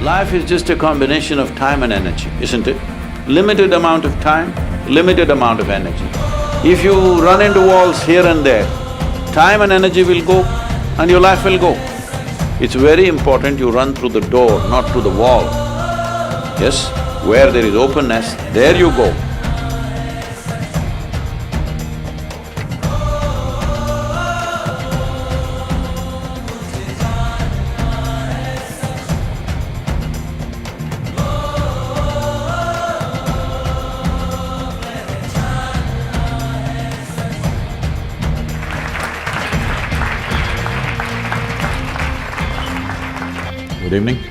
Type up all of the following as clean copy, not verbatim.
Life is just a combination of time and energy, isn't it? Limited amount of time, limited amount of energy. If you run into walls here and there, time and energy will go and your life will go. It's very important you run through the door, not through the wall. Yes, where there is openness, there you go. Good evening.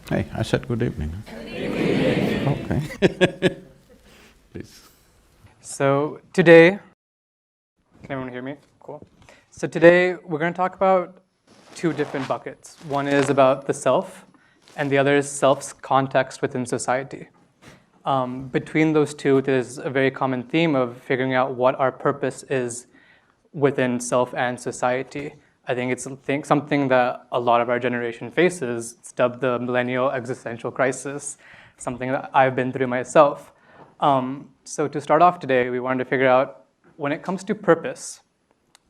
Hey, I said good evening. Good evening. Okay. Please. So today, can everyone hear me? Cool. So today we're going to talk about two different buckets. One is about the self, and the other is self's context within society. Between those two, there's a very common theme of figuring out what our purpose is within self and society. I think it's something that a lot of our generation faces. It's dubbed the millennial existential crisis, something that I've been through myself. So to start off today, we wanted to figure out, when it comes to purpose,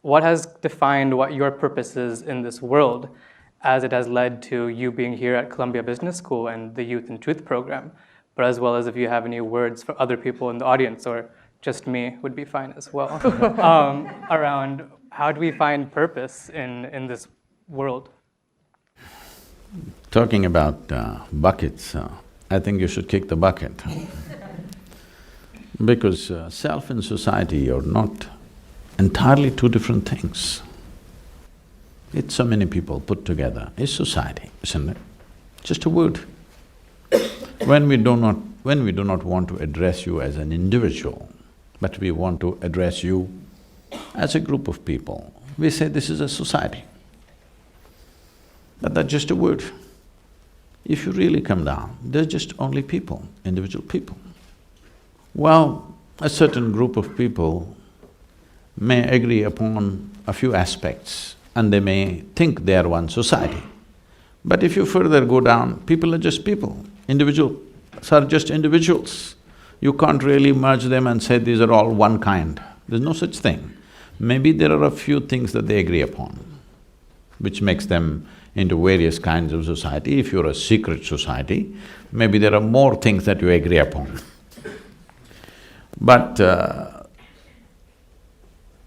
what has defined what your purpose is in this world, as it has led to you being here at Columbia Business School and the Youth and Truth program, but as well as if you have any words for other people in the audience, or just me would be fine as well, around how do we find purpose in this world? Talking about buckets, I think you should kick the bucket. Because self and society are not entirely two different things. It's so many people put together, it's society, isn't it? Just a word. When we do not want to address you as an individual, but we want to address you as a group of people, we say this is a society. But that's just a word. If you really come down, they're just only people, individual people. Well, a certain group of people may agree upon a few aspects and they may think they are one society. But if you further go down, people are just people, individuals are just individuals. You can't really merge them and say these are all one kind. There's no such thing. Maybe there are a few things that they agree upon, which makes them into various kinds of society. If you're a secret society, maybe there are more things that you agree upon. But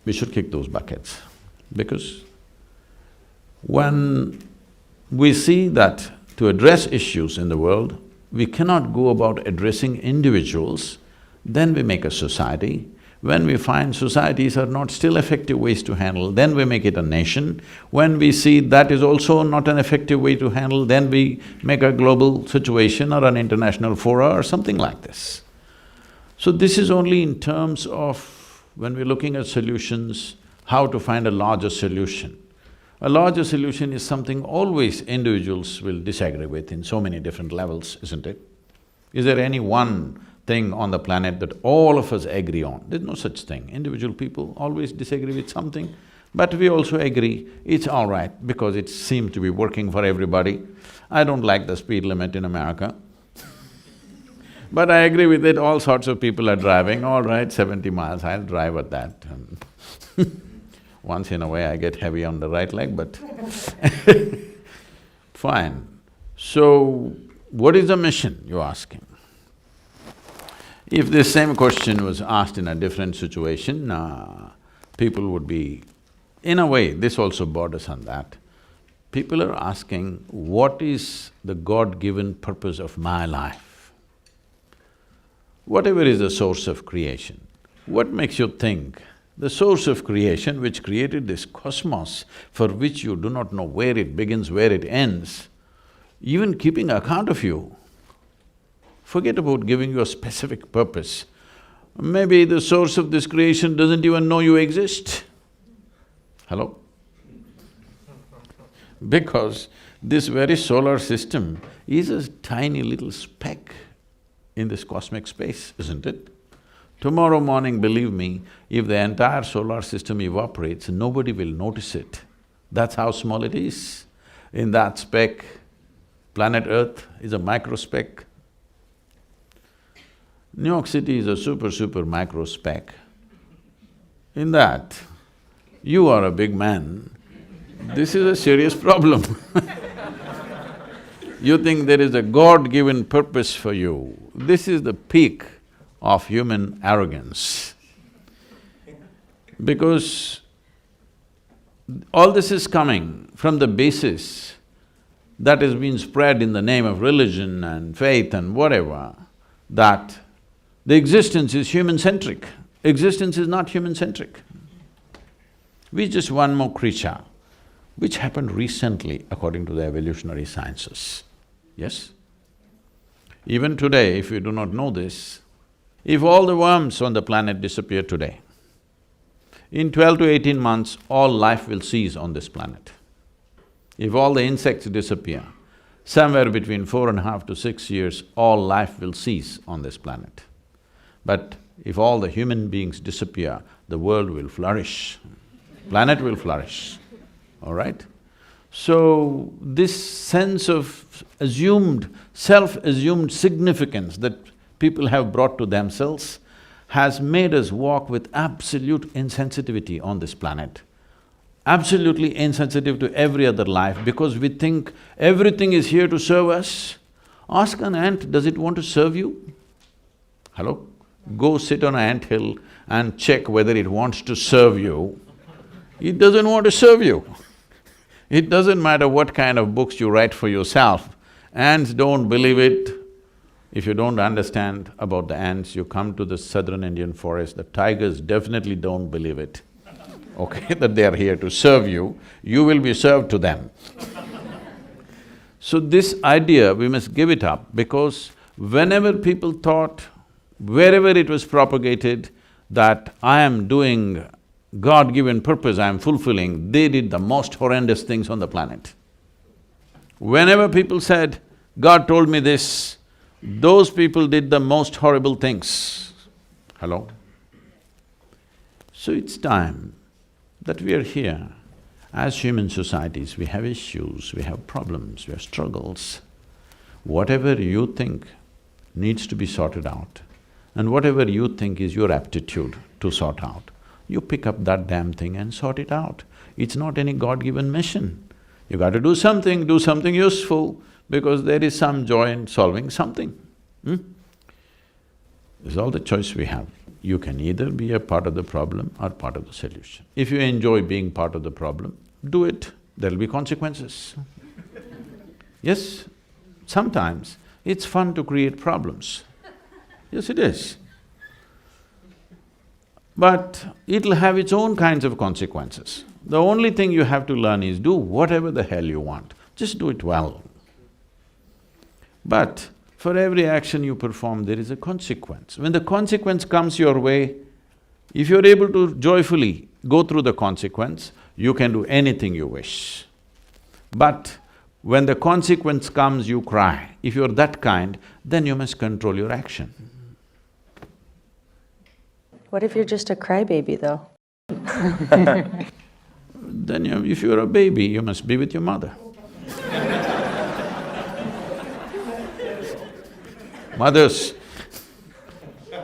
we should kick those buckets, because when we see that to address issues in the world, we cannot go about addressing individuals, then we make a society. When we find societies are not still effective ways to handle, then we make it a nation. When we see that is also not an effective way to handle, then we make a global situation or an international fora or something like this. So this is only in terms of when we're looking at solutions, how to find a larger solution. A larger solution is something always individuals will disagree with in so many different levels, isn't it? Is there any one thing on the planet that all of us agree on? There's no such thing. Individual people always disagree with something, but we also agree it's all right because it seems to be working for everybody. I don't like the speed limit in America, but I agree with it, all sorts of people are driving, all right, 70 miles, I'll drive at that. Once in a way I get heavy on the right leg, but fine. So, what is the mission, you're asking? If this same question was asked in a different situation, people would be… In a way, this also borders on that. People are asking, what is the God-given purpose of my life? Whatever is the source of creation, what makes you think the source of creation which created this cosmos, for which you do not know where it begins, where it ends, even keeping account of you, forget about giving you a specific purpose. Maybe the source of this creation doesn't even know you exist. Hello? Because this very solar system is a tiny little speck in this cosmic space, isn't it? Tomorrow morning, believe me, if the entire solar system evaporates, nobody will notice it. That's how small it is. In that speck, Planet Earth is a microspeck. New York City is a super microspeck. In that, you are a big man, this is a serious problem. You think there is a God-given purpose for you, this is the peak of human arrogance. Because all this is coming from the basis that has been spread in the name of religion and faith and whatever, that the existence is human-centric. Existence is not human-centric. We're just one more creature, which happened recently according to the evolutionary sciences, yes? Even today, if you do not know this, if all the worms on the planet disappear today, in 12 to 18 months, all life will cease on this planet. If all the insects disappear, somewhere between 4.5 to 6 years, all life will cease on this planet. But if all the human beings disappear, the world will flourish, planet will flourish, all right? So, this sense of assumed, self-assumed significance that people have brought to themselves has made us walk with absolute insensitivity on this planet. Absolutely insensitive to every other life because we think everything is here to serve us. Ask an ant, does it want to serve you? Hello? Go sit on an anthill and check whether it wants to serve you. It doesn't want to serve you. It doesn't matter what kind of books you write for yourself, ants don't believe it. If you don't understand about the ants, you come to the southern Indian forest, the tigers definitely don't believe it, okay, that they are here to serve you, you will be served to them. So this idea, we must give it up because whenever people thought, wherever it was propagated, that I am doing God-given purpose, I am fulfilling, they did the most horrendous things on the planet. Whenever people said, God told me this, those people did the most horrible things. Hello? So it's time that we are here. As human societies, we have issues, we have problems, we have struggles. Whatever you think needs to be sorted out, and whatever you think is your aptitude to sort out, you pick up that damn thing and sort it out. It's not any God-given mission. You got to do something useful, because there is some joy in solving something. This is all the choice we have. You can either be a part of the problem or part of the solution. If you enjoy being part of the problem, do it, there'll be consequences. Yes, sometimes it's fun to create problems. Yes, it is. But it'll have its own kinds of consequences. The only thing you have to learn is do whatever the hell you want, just do it well. But for every action you perform, there is a consequence. When the consequence comes your way, if you're able to joyfully go through the consequence, you can do anything you wish. But when the consequence comes, you cry. If you're that kind, then you must control your action. What if you're just a crybaby, though? Then if you're a baby, you must be with your mother. Mothers,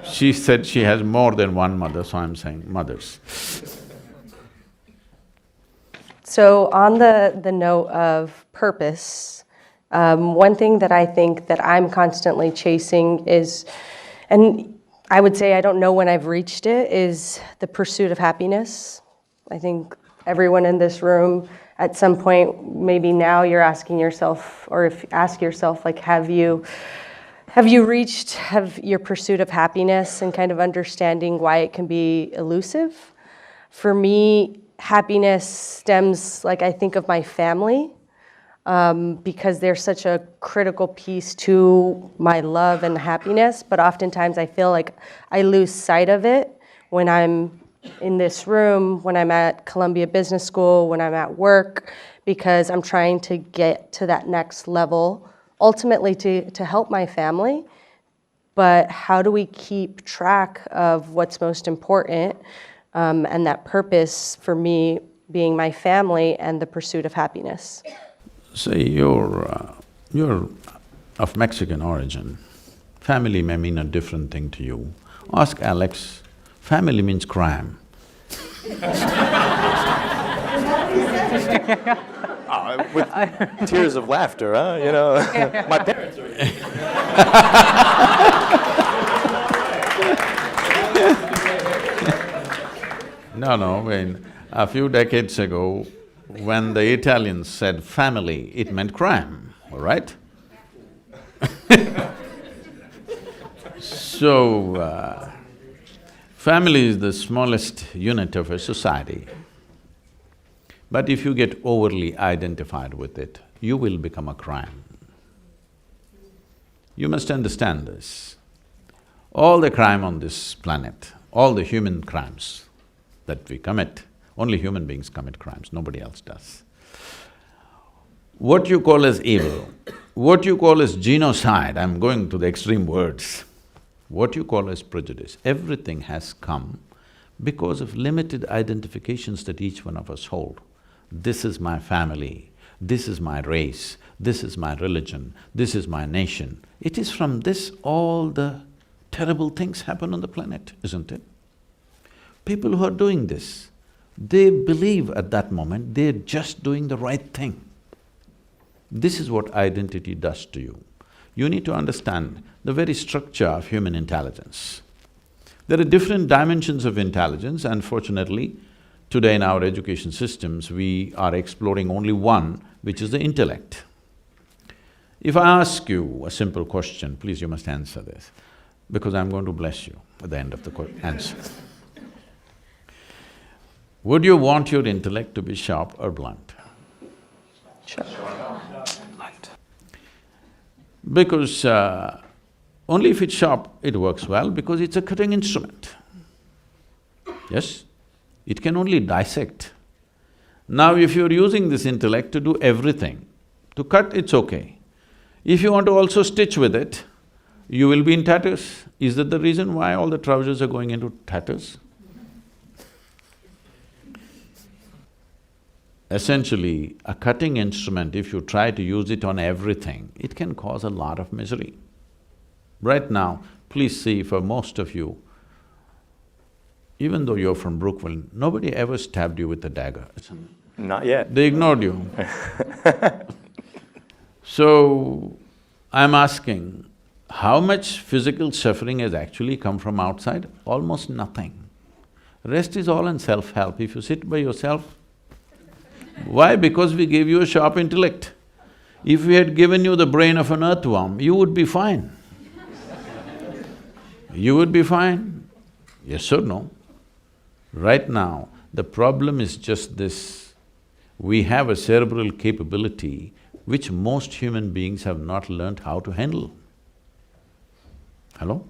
she said she has more than one mother, so I'm saying mothers. So on the note of purpose, one thing that I think that I'm constantly chasing is, and I would say I don't know when I've reached it, is the pursuit of happiness. I think everyone in this room, at some point, maybe now you're asking yourself, or if ask yourself, like, have you reached your pursuit of happiness and kind of understanding why it can be elusive? For me, happiness stems, like, I think of my family, because they're such a critical piece to my love and happiness, but oftentimes I feel like I lose sight of it when I'm in this room, when I'm at Columbia Business School, when I'm at work, because I'm trying to get to that next level, ultimately to help my family. But how do we keep track of what's most important, and that purpose for me being my family and the pursuit of happiness? Say You're of Mexican origin. Family may mean a different thing to you. Ask Alex, family means crime. With tears of laughter, huh? You know, my parents are… No, when a few decades ago, when the Italians said family, it meant crime, all right? So, family is the smallest unit of a society. But if you get overly identified with it, you will become a crime. You must understand this. All the crime on this planet, all the human crimes that we commit, only human beings commit crimes, nobody else does. What you call as evil, what you call as genocide, I'm going to the extreme words, what you call as prejudice, everything has come because of limited identifications that each one of us hold. This is my family, this is my race, this is my religion, this is my nation. It is from this all the terrible things happen on the planet, isn't it? People who are doing this, they believe at that moment they're just doing the right thing. This is what identity does to you. You need to understand the very structure of human intelligence. There are different dimensions of intelligence. Unfortunately, today in our education systems, we are exploring only one, which is the intellect. If I ask you a simple question, please you must answer this, because I'm going to bless you at the end of the answer. Would you want your intellect to be sharp or blunt? Sure. Blunt. Because only if it's sharp, it works well, because it's a cutting instrument. Yes? It can only dissect. Now if you're using this intellect to do everything, to cut, it's okay. If you want to also stitch with it, you will be in tatters. Is that the reason why all the trousers are going into tatters? Essentially, a cutting instrument, if you try to use it on everything, it can cause a lot of misery. Right now, please see, for most of you, even though you're from Brooklyn, nobody ever stabbed you with a dagger. Not yet. They ignored you. So, I'm asking, how much physical suffering has actually come from outside? Almost nothing. Rest is all in self-help. If you sit by yourself, why? Because we gave you a sharp intellect. If we had given you the brain of an earthworm, you would be fine. You would be fine. Yes or no? Right now, the problem is just this. We have a cerebral capability which most human beings have not learnt how to handle. Hello?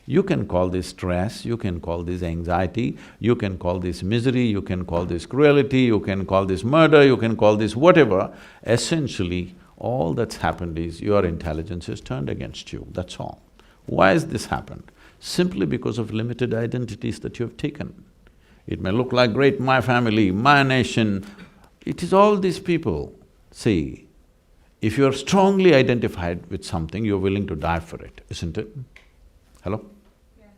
You can call this stress, you can call this anxiety, you can call this misery, you can call this cruelty, you can call this murder, you can call this whatever. Essentially, all that's happened is your intelligence is turned against you, that's all. Why has this happened? Simply because of limited identities that you have taken. It may look like great, my family, my nation, it is all these people. See, if you're strongly identified with something, you're willing to die for it, isn't it? Hello? Yes.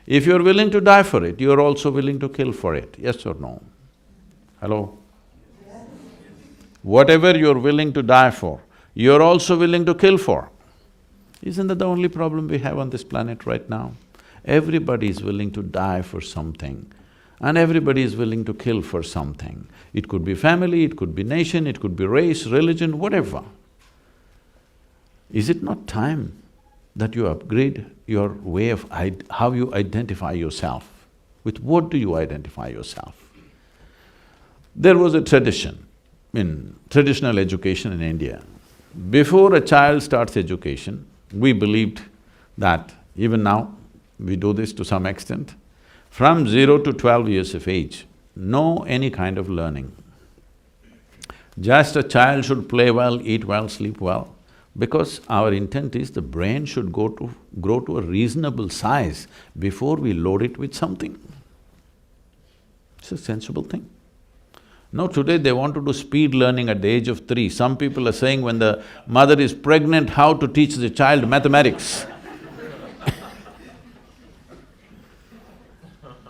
If you're willing to die for it, you're also willing to kill for it, yes or no? Hello? Yes. Whatever you're willing to die for, you're also willing to kill for. Isn't that the only problem we have on this planet right now? Everybody is willing to die for something, and everybody is willing to kill for something. It could be family, it could be nation, it could be race, religion, whatever. Is it not time that you upgrade your way of how you identify yourself? With what do you identify yourself? There was a tradition in traditional education in India. Before a child starts education, we believed that, even now, we do this to some extent, from 0 to 12 years of age, no any kind of learning. Just a child should play well, eat well, sleep well, because our intent is the brain should grow to a reasonable size before we load it with something. It's a sensible thing. No, today they want to do speed learning at the age of 3. Some people are saying when the mother is pregnant, how to teach the child mathematics.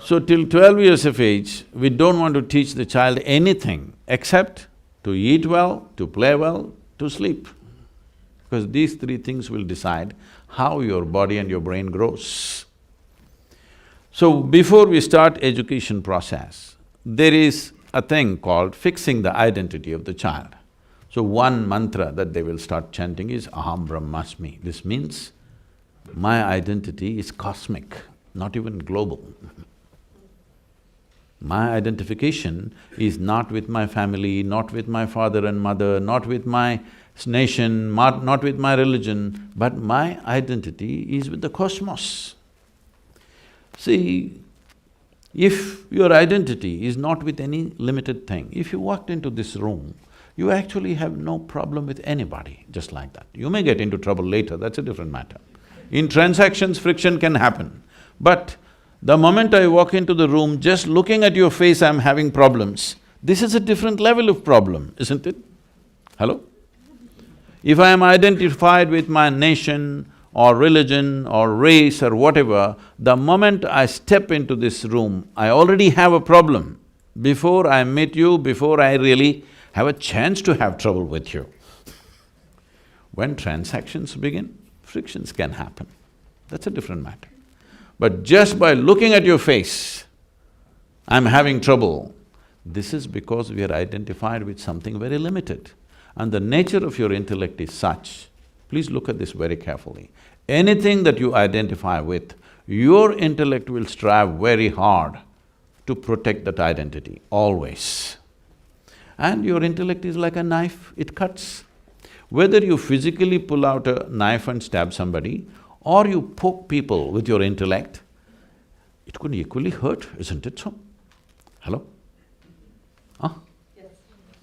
So till 12 years of age, we don't want to teach the child anything except to eat well, to play well, to sleep. Because these 3 things will decide how your body and your brain grows. So before we start education process, there is a thing called fixing the identity of the child. So one mantra that they will start chanting is Aham Brahmasmi. This means my identity is cosmic, not even global. My identification is not with my family, not with my father and mother, not with my nation, not with my religion, but my identity is with the cosmos. See, if your identity is not with any limited thing, if you walked into this room, you actually have no problem with anybody, just like that. You may get into trouble later, that's a different matter. In transactions, friction can happen, but the moment I walk into the room, just looking at your face, I'm having problems. This is a different level of problem, isn't it? Hello? If I am identified with my nation or religion or race or whatever, the moment I step into this room, I already have a problem. Before I meet you, before I really have a chance to have trouble with you. When transactions begin, frictions can happen. That's a different matter. But just by looking at your face, I'm having trouble. This is because we are identified with something very limited. And the nature of your intellect is such, please look at this very carefully. Anything that you identify with, your intellect will strive very hard to protect that identity, always. And your intellect is like a knife, it cuts. Whether you physically pull out a knife and stab somebody, or you poke people with your intellect, it could equally hurt, isn't it so? Hello? Huh? Yes.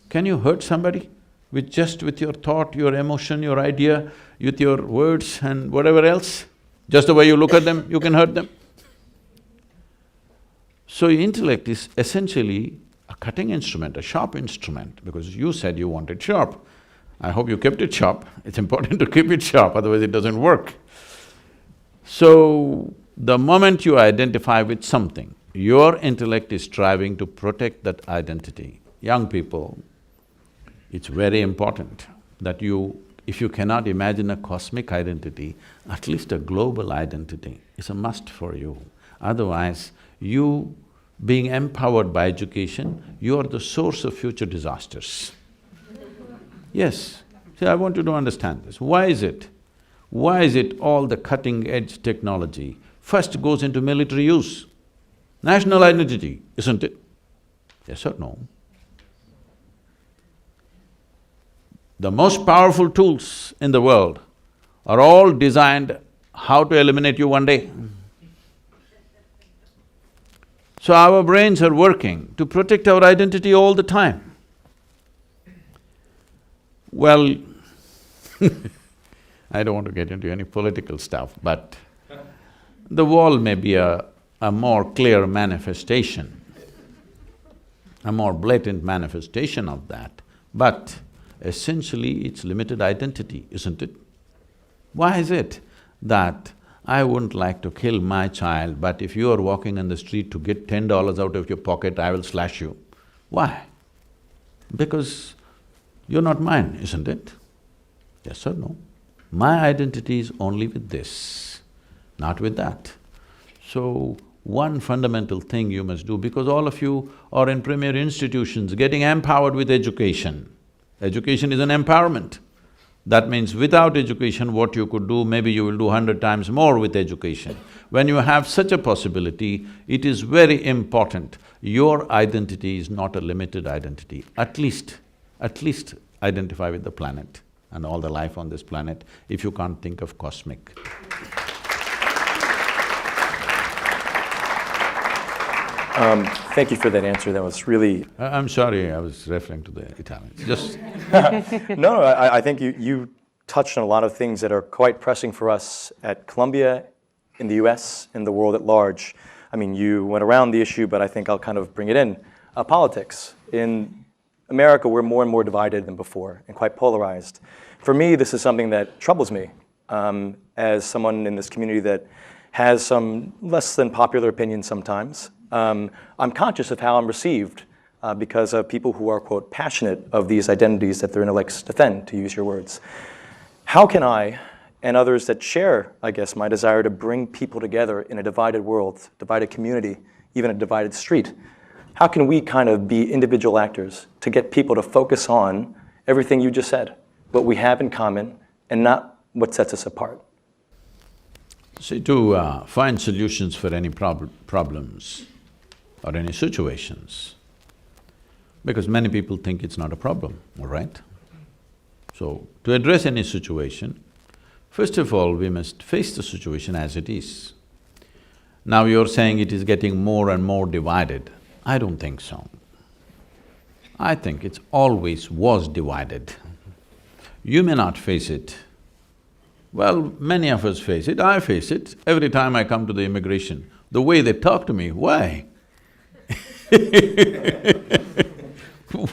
Can you hurt somebody with your thought, your emotion, your idea, with your words and whatever else? Just the way you look at them, you can hurt them. So intellect is essentially a cutting instrument, a sharp instrument, because you said you wanted sharp. I hope you kept it sharp. It's important to keep it sharp, otherwise it doesn't work. So, the moment you identify with something, your intellect is striving to protect that identity. Young people, it's very important that if you cannot imagine a cosmic identity, at least a global identity is a must for you. Otherwise, you being empowered by education, you are the source of future disasters. Yes, see, I want you to understand this. Why is it? Why is it all the cutting-edge technology first goes into military use? National identity, isn't it? Yes or no? The most powerful tools in the world are all designed how to eliminate you one day. So our brains are working to protect our identity all the time. Well, I don't want to get into any political stuff, but the wall may be a more clear manifestation, a more blatant manifestation of that, but essentially it's limited identity, isn't it? Why is it that I wouldn't like to kill my child, but if you are walking on the street to get $10 out of your pocket, I will slash you? Why? Because you're not mine, isn't it? Yes or no? My identity is only with this, not with that. So, one fundamental thing you must do, because all of you are in premier institutions getting empowered with education. Education is an empowerment. That means without education, what you could do, maybe you will do 100 times more with education. When you have such a possibility, it is very important. Your identity is not a limited identity. At least identify with the planet and all the life on this planet, if you can't think of cosmic. Thank you for that answer. That was really… I'm sorry, I was referring to the Italians, just… No, I think you touched on a lot of things that are quite pressing for us at Columbia, in the US, in the world at large. I mean, you went around the issue, but I think I'll kind of bring it in. Politics. In America, we're more and more divided than before and quite polarized. For me, this is something that troubles me as someone in this community that has some less than popular opinions sometimes. I'm conscious of how I'm received because of people who are, quote, passionate of these identities that their intellects defend, to use your words. How can I, and others that share, I guess, my desire to bring people together in a divided world, divided community, even a divided street, how can we kind of be individual actors to get people to focus on everything you just said, what we have in common, and not what sets us apart? See, to find solutions for any problems or any situations, because many people think it's not a problem, all right? So, to address any situation, first of all, we must face the situation as it is. Now you're saying it is getting more and more divided. I don't think so. I think it's always was divided. You may not face it. Well, many of us face it, I face it. Every time I come to the immigration, the way they talk to me, why?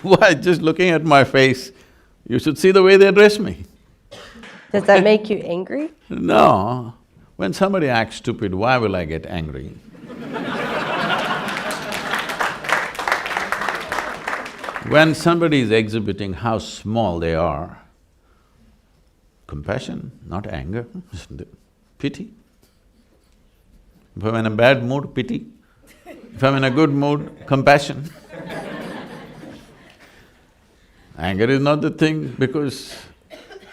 Why? Just looking at my face, you should see the way they address me. Does that make you angry? No. When somebody acts stupid, why will I get angry? When somebody is exhibiting how small they are, compassion, not anger, pity. If I'm in a bad mood, pity. If I'm in a good mood, compassion. Anger is not the thing because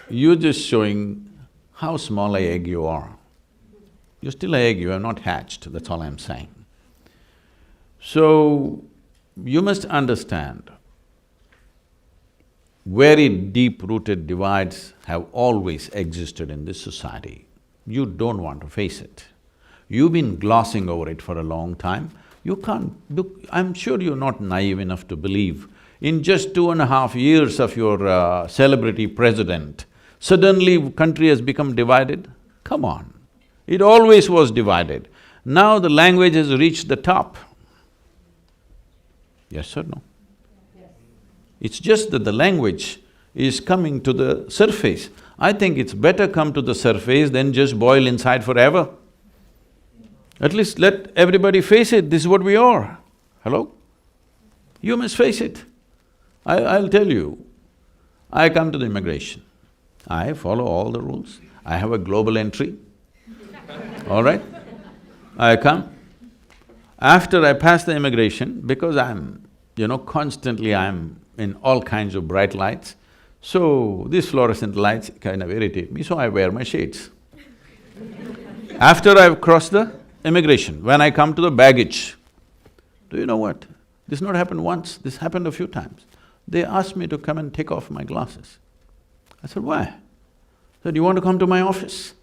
you're just showing how small an egg you are. You're still an egg, you are not hatched, that's all I'm saying. So, you must understand, very deep-rooted divides have always existed in this society. You don't want to face it. You've been glossing over it for a long time. You can't… look, I'm sure you're not naive enough to believe in just 2.5 years of your celebrity president, suddenly country has become divided? Come on, it always was divided. Now the language has reached the top. Yes or no? Yes. It's just that the language is coming to the surface. I think it's better come to the surface than just boil inside forever. At least let everybody face it, this is what we are. Hello? You must face it. I'll tell you, I come to the immigration, I follow all the rules, I have a global entry, all right? I come. After I pass the immigration, because constantly I'm in all kinds of bright lights, so these fluorescent lights kind of irritate me, so I wear my shades. After I've crossed the immigration, when I come to the baggage, do you know what? This not happened once, this happened a few times. They asked me to come and take off my glasses. I said, why? They said, you want to come to my office?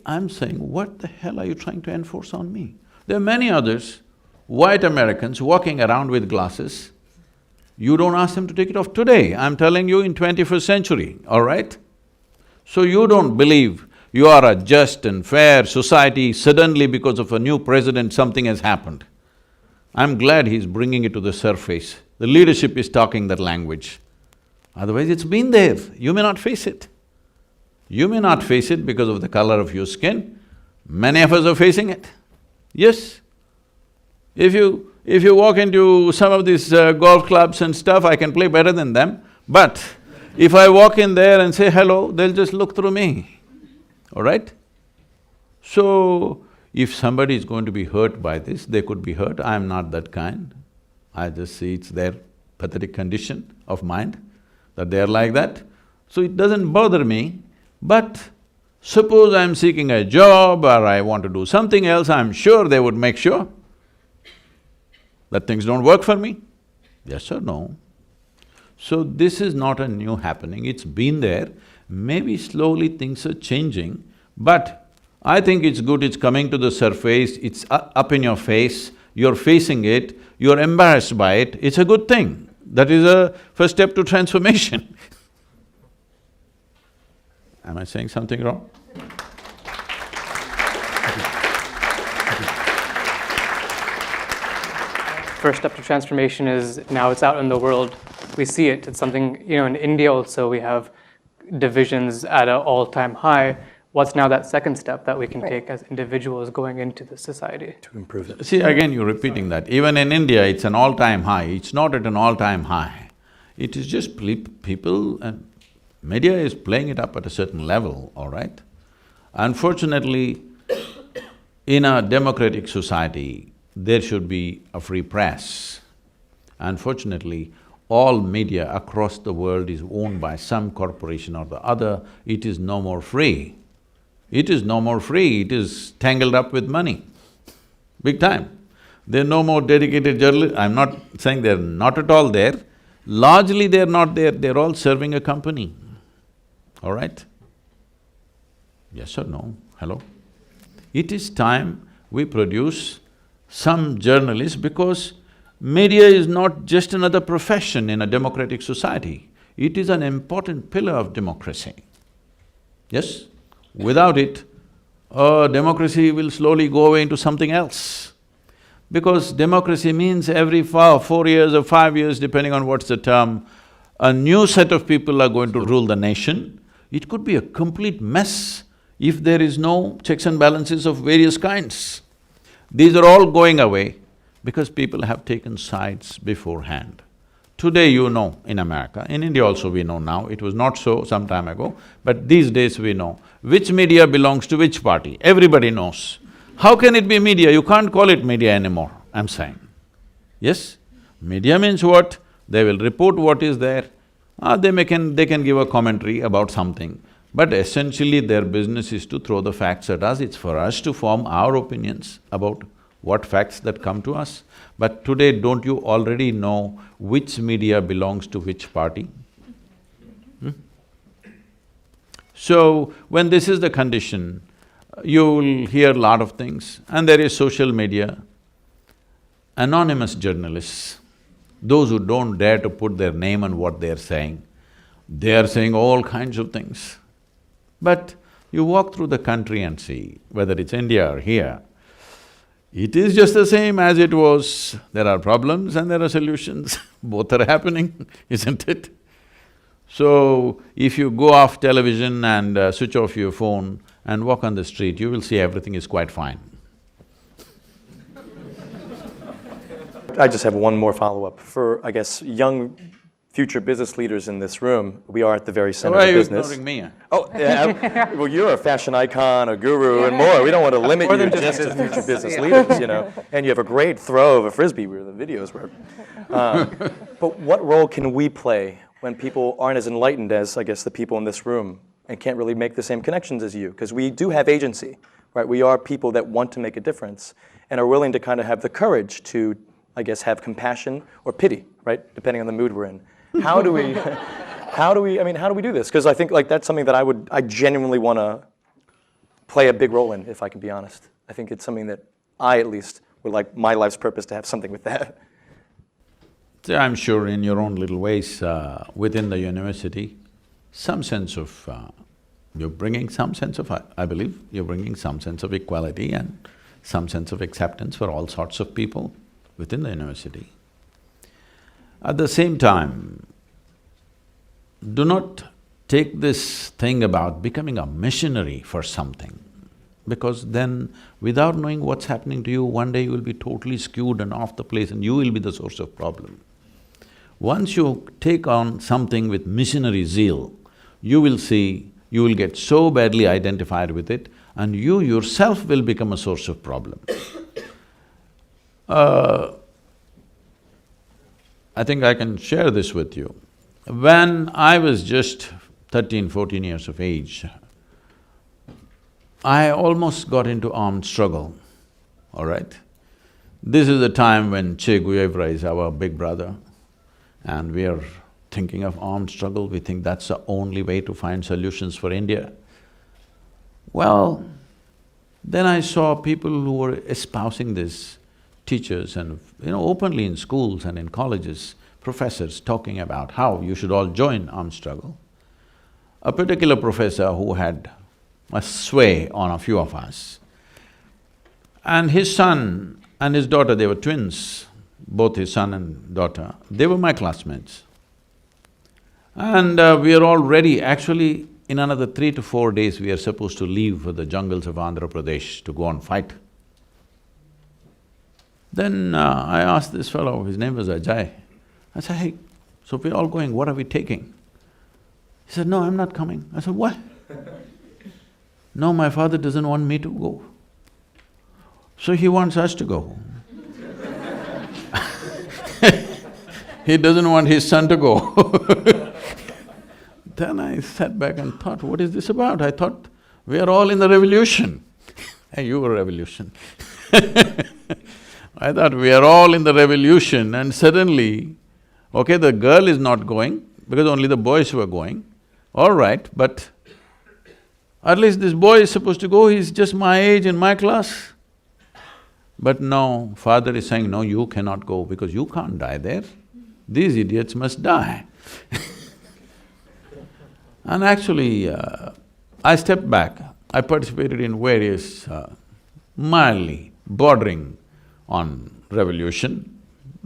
I'm saying, what the hell are you trying to enforce on me? There are many others, white Americans walking around with glasses. You don't ask them to take it off today, I'm telling you in 21st century, all right? So you don't believe you are a just and fair society, suddenly because of a new president something has happened. I'm glad he's bringing it to the surface. The leadership is talking that language. Otherwise it's been there, you may not face it. You may not face it because of the color of your skin, many of us are facing it. Yes. If you walk into some of these golf clubs and stuff, I can play better than them, but if I walk in there and say hello, they'll just look through me, all right? So, if somebody is going to be hurt by this, they could be hurt, I'm not that kind. I just see it's their pathetic condition of mind, that they're like that. So it doesn't bother me, but suppose I'm seeking a job or I want to do something else, I'm sure they would make sure that things don't work for me. Yes or no? So this is not a new happening, it's been there. Maybe slowly things are changing, but I think it's good, it's coming to the surface, it's up in your face, you're facing it, you're embarrassed by it, it's a good thing. That is a first step to transformation. Am I saying something wrong? first step to transformation is now it's out in the world. We see it. It's something, in India also we have divisions at an all-time high. What's now that second step that we can take as individuals going into the society? To improve it. See, again, you're repeating that. Even in India, it's an all-time high. It's not at an all-time high. It is just people and media is playing it up at a certain level, all right? Unfortunately, in a democratic society, there should be a free press. Unfortunately, all media across the world is owned by some corporation or the other. It is no more free. It is no more free, it is tangled up with money, big time. There are no more dedicated journalists. I'm not saying they're not at all there. Largely they're not there, they're all serving a company, all right? Yes or no? Hello? It is time we produce some journalists because media is not just another profession in a democratic society. It is an important pillar of democracy. Yes? Without it, democracy will slowly go away into something else. Because democracy means every 4 years or 5 years, depending on what's the term, a new set of people are going to rule the nation. It could be a complete mess if there is no checks and balances of various kinds. These are all going away because people have taken sides beforehand. Today you know in America, in India also we know now, it was not so some time ago, but these days we know which media belongs to which party, everybody knows. How can it be media? You can't call it media anymore, I'm saying. Yes? Media means what? They will report what is there, they can give a commentary about something, but essentially their business is to throw the facts at us, it's for us to form our opinions about what facts that come to us. But today, don't you already know which media belongs to which party? So, when this is the condition, you'll hear a lot of things, and there is social media, anonymous journalists, those who don't dare to put their name on what they're saying, they are saying all kinds of things. But you walk through the country and see, whether it's India or here, it is just the same as it was. There are problems and there are solutions, both are happening, isn't it? So, if you go off television and switch off your phone and walk on the street, you will see everything is quite fine. I just have one more follow-up. For, I guess, young future business leaders in this room, we are at the very center of business. Why are you ignoring me? Oh, yeah, well, you're a fashion icon, a guru, and more. We don't want to limit you just to future business leaders, And you have a great throw of a Frisbee where the videos were. But what role can we play when people aren't as enlightened as, I guess, the people in this room and can't really make the same connections as you? Because we do have agency, right? We are people that want to make a difference and are willing to kind of have the courage to, I guess, have compassion or pity, right? Depending on the mood we're in. How do we do this? Because I think that's something that I genuinely want to play a big role in, if I can be honest. I think it's something that I, at least, would like my life's purpose to have something with that. See, I'm sure in your own little ways, within the university, some sense of… you're bringing some sense of… I believe you're bringing some sense of equality and some sense of acceptance for all sorts of people within the university. At the same time, do not take this thing about becoming a missionary for something, because then without knowing what's happening to you, one day you will be totally skewed and off the place and you will be the source of problem. Once you take on something with missionary zeal, you will see, you will get so badly identified with it and you yourself will become a source of problem. I think I can share this with you. When I was just 13, 14 years of age, I almost got into armed struggle, all right? This is the time when Che Guevara is our big brother and we are thinking of armed struggle, we think that's the only way to find solutions for India. Well, then I saw people who were espousing this, teachers and openly in schools and in colleges, professors talking about how you should all join armed struggle. A particular professor who had a sway on a few of us, and his son and his daughter, they were twins, both his son and daughter, they were my classmates. And we are all ready. Actually, in another 3 to 4 days, we are supposed to leave for the jungles of Andhra Pradesh to go and fight. Then I asked this fellow, his name was Ajay, I said, hey, so we're all going, what are we taking? He said, no, I'm not coming. I said, why? No, my father doesn't want me to go. So he wants us to go. He doesn't want his son to go. Then I sat back and thought, what is this about? I thought, we are all in the revolution. Hey, you were revolution. I thought we are all in the revolution and suddenly, okay, the girl is not going because only the boys were going, all right, but at least this boy is supposed to go, he's just my age in my class. But no, father is saying, no, you cannot go because you can't die there. These idiots must die. And actually, I stepped back. I participated in various mildly bordering on revolution,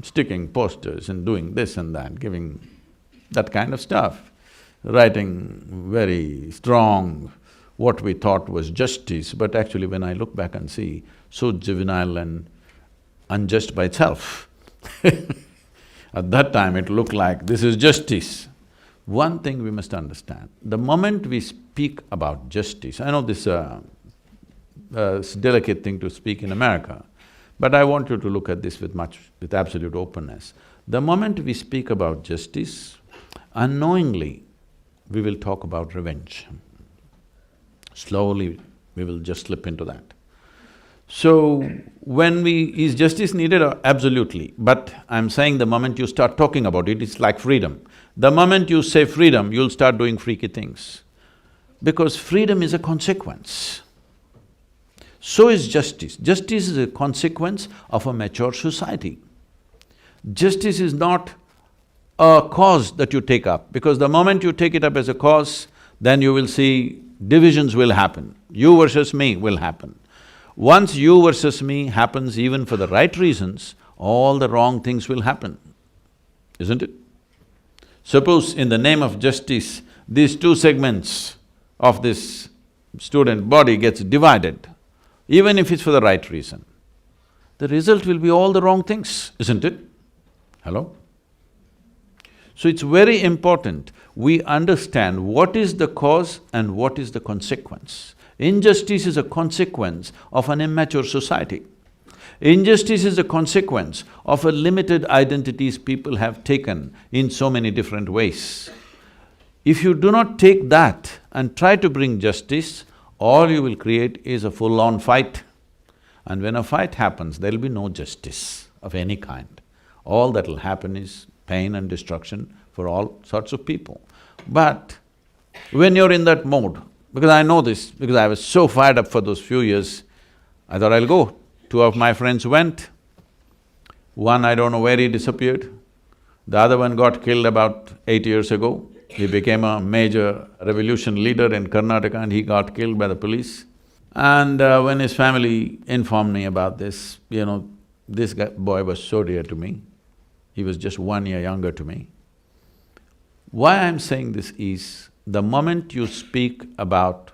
sticking posters and doing this and that, giving that kind of stuff, writing very strong what we thought was justice, but actually when I look back and see, so juvenile and unjust by itself. At that time it looked like this is justice. One thing we must understand, the moment we speak about justice, I know this is a delicate thing to speak in America, but I want you to look at this with absolute openness. The moment we speak about justice, unknowingly we will talk about revenge. Slowly we will just slip into that. So, is justice needed? Absolutely. But I'm saying the moment you start talking about it, it's like freedom. The moment you say freedom, you'll start doing freaky things. Because freedom is a consequence. So is justice. Justice is a consequence of a mature society. Justice is not a cause that you take up, because the moment you take it up as a cause, then you will see divisions will happen. You versus me will happen. Once you versus me happens even for the right reasons, all the wrong things will happen, isn't it? Suppose in the name of justice, these two segments of this student body gets divided, even if it's for the right reason, the result will be all the wrong things, isn't it? Hello? So it's very important we understand what is the cause and what is the consequence. Injustice is a consequence of an immature society. Injustice is a consequence of a limited identities people have taken in so many different ways. If you do not take that and try to bring justice, all you will create is a full-on fight. And when a fight happens, there'll be no justice of any kind. All that'll happen is pain and destruction for all sorts of people. But when you're in that mode, because I know this, because I was so fired up for those few years, I thought I'll go. Two of my friends went. One, I don't know where he disappeared. The other one got killed about 8 years ago. He became a major revolution leader in Karnataka and he got killed by the police. And when his family informed me about this, this boy was so dear to me. He was just 1 year younger to me. Why I'm saying this is, the moment you speak about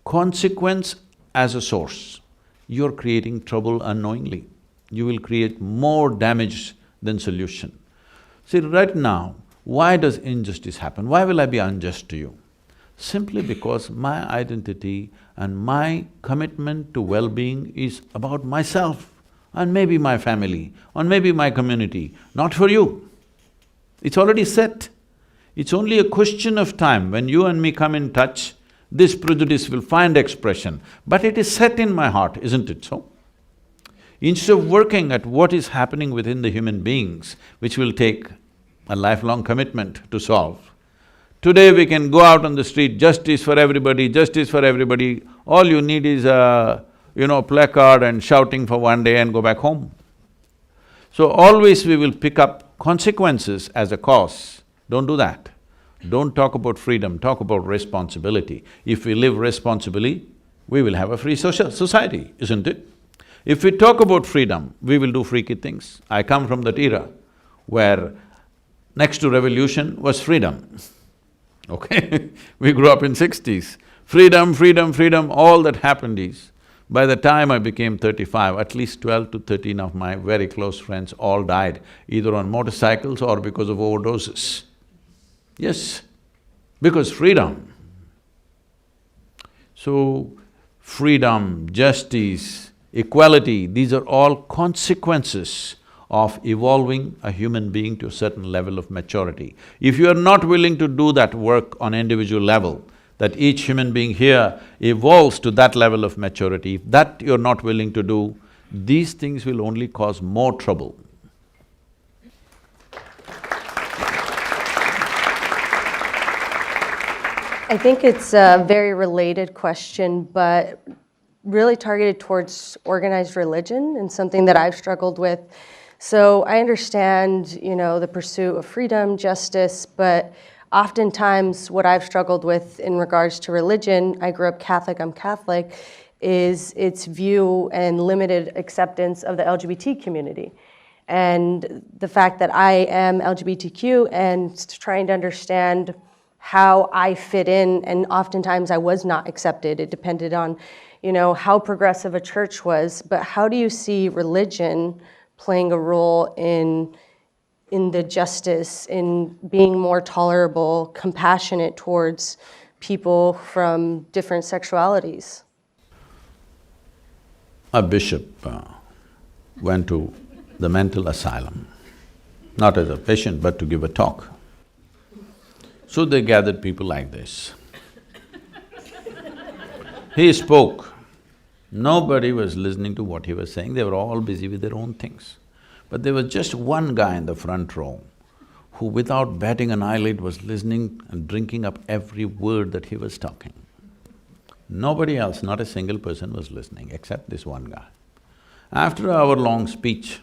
consequence as a source, you're creating trouble unknowingly. You will create more damage than solution. See, right now, why does injustice happen? Why will I be unjust to you? Simply because my identity and my commitment to well-being is about myself and maybe my family, or maybe my community, not for you. It's already set. It's only a question of time when you and me come in touch, this prejudice will find expression, but it is set in my heart, isn't it so? Instead of working at what is happening within the human beings, which will take a lifelong commitment to solve, today we can go out on the street, justice for everybody, justice for everybody, all you need is a, placard and shouting for one day and go back home. So always we will pick up consequences as a cause. Don't do that. Don't talk about freedom, talk about responsibility. If we live responsibly, we will have a free society, isn't it? If we talk about freedom, we will do freaky things. I come from that era where next to revolution was freedom, okay? We grew up in 60s. Freedom, freedom, freedom, all that happened is, by the time I became 35, at least 12 to 13 of my very close friends all died, either on motorcycles or because of overdoses. Yes, because freedom. So, freedom, justice, equality, these are all consequences of evolving a human being to a certain level of maturity. If you are not willing to do that work on individual level, that each human being here evolves to that level of maturity, if that you're not willing to do, these things will only cause more trouble. I think it's a very related question, but really targeted towards organized religion and something that I've struggled with. So I understand, the pursuit of freedom, justice, but oftentimes what I've struggled with in regards to religion, I grew up Catholic, I'm Catholic, is its view and limited acceptance of the LGBT community. And the fact that I am LGBTQ and trying to understand how I fit in, and oftentimes I was not accepted. It depended on, how progressive a church was, but how do you see religion playing a role in the justice, in being more tolerable, compassionate towards people from different sexualities? A bishop went to the mental asylum, not as a patient but to give a talk. So they gathered people like this. He spoke. Nobody was listening to what he was saying, they were all busy with their own things. But there was just one guy in the front row who without batting an eyelid was listening and drinking up every word that he was talking. Nobody else, not a single person was listening except this one guy. After an hour-long speech,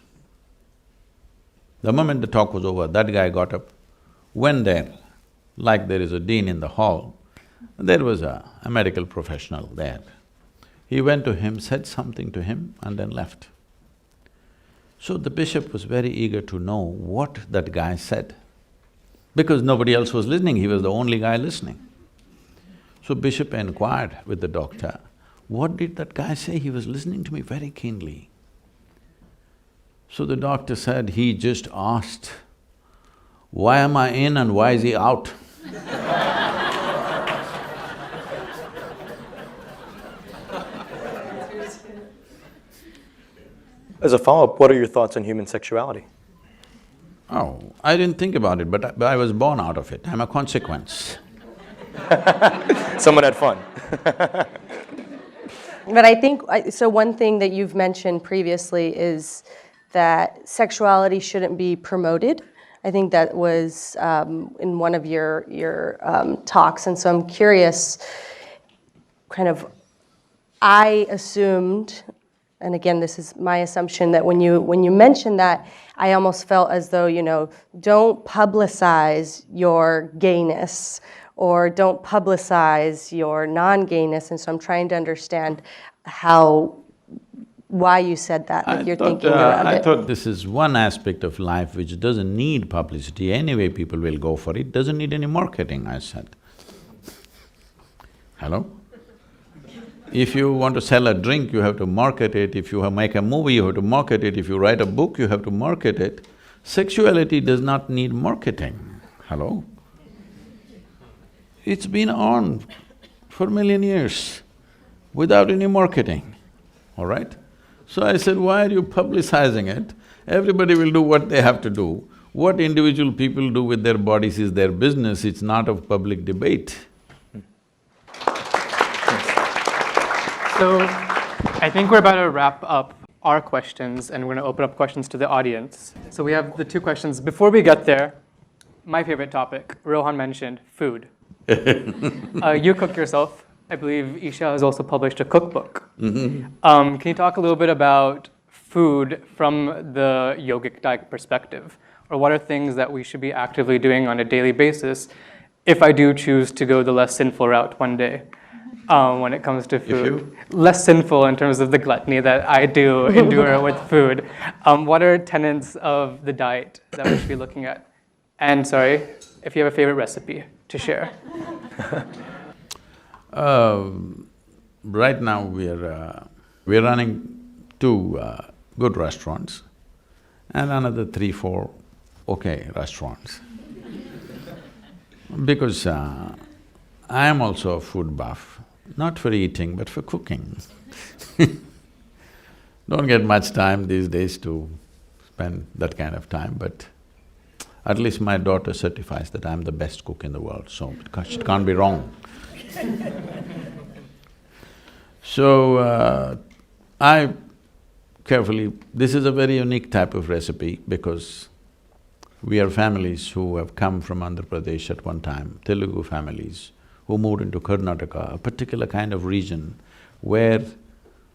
the moment the talk was over, that guy got up, went there, like there is a dean in the hall, there was a medical professional there. He went to him, said something to him and then left. So the bishop was very eager to know what that guy said, because nobody else was listening, he was the only guy listening. So bishop inquired with the doctor, what did that guy say? He was listening to me very keenly. So the doctor said, he just asked, why am I in and why is he out? As a follow-up, what are your thoughts on human sexuality? Oh, I didn't think about it, but I was born out of it. I'm a consequence. Someone had fun. But I think, so one thing that you've mentioned previously is that sexuality shouldn't be promoted. I think that was in one of your talks, and so I'm curious, I assumed, and again, this is my assumption, that when you mentioned that, I almost felt as though, don't publicize your gayness, or don't publicize your non-gayness, and so I'm trying to understand why you said that, like you're thinking around it. I thought this is one aspect of life which doesn't need publicity, anyway people will go for it, doesn't need any marketing, I said. Hello? If you want to sell a drink, you have to market it. If you make a movie, you have to market it. If you write a book, you have to market it. Sexuality does not need marketing. Hello? It's been on for a million years without any marketing, all right? So I said, why are you publicizing it? Everybody will do what they have to do. What individual people do with their bodies is their business, it's not of public debate. So, I think we're about to wrap up our questions and we're gonna open up questions to the audience. So we have the two questions. Before we get there, my favorite topic, Rohan mentioned food. You cook yourself. I believe Isha has also published a cookbook. Can you talk a little bit about food from the yogic perspective? Or what are things that we should be actively doing on a daily basis if I do choose to go the less sinful route one day? when it comes to food. you? Less sinful in terms of the gluttony that I do endure with food. What are tenets of the diet that we should be looking at? And sorry, if you have a favorite recipe to share. Right now we're running two good restaurants and another 3, 4 okay restaurants. Because I am also a food buff, not for eating but for cooking. Don't get much time these days to spend that kind of time, but at least my daughter certifies that I'm the best cook in the world, so it can't be wrong. So, I carefully… This is a very unique type of recipe because we are families who have come from Andhra Pradesh at one time, Telugu families, who moved into Karnataka, a particular kind of region where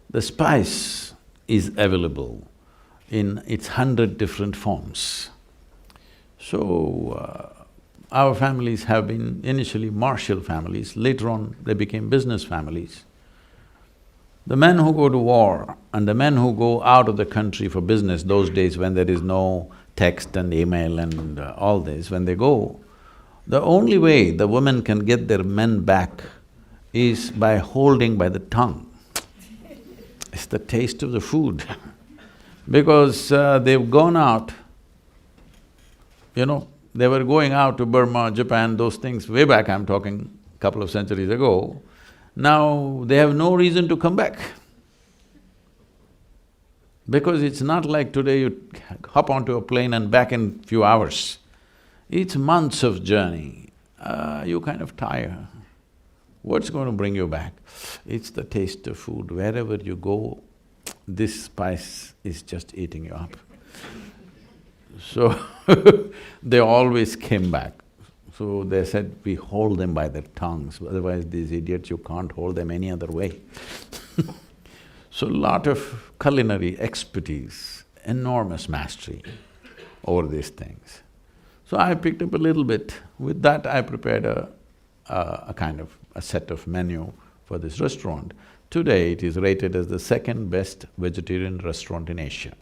the spice is available in its 100 different forms. So, our families have been initially martial families, later on they became business families. The men who go to war and the men who go out of the country for business, those days when there is no text and email and all this, when they go, the only way the women can get their men back is by holding by the tongue. It's the taste of the food because they've gone out, you know, they were going out to Burma, Japan, those things way back, I'm talking a couple of centuries ago. Now they have no reason to come back. Because it's not like today you hop onto a plane and back in few hours. It's months of journey, you kind of tire. What's going to bring you back? It's the taste of food. Wherever you go, this spice is just eating you up. So they always came back. So they said, we hold them by their tongues, otherwise these idiots, you can't hold them any other way. So lot of culinary expertise, enormous mastery over these things. So I picked up a little bit. With that, I prepared a kind of a set of menu for this restaurant. Today, it is rated as the second best vegetarian restaurant in Asia.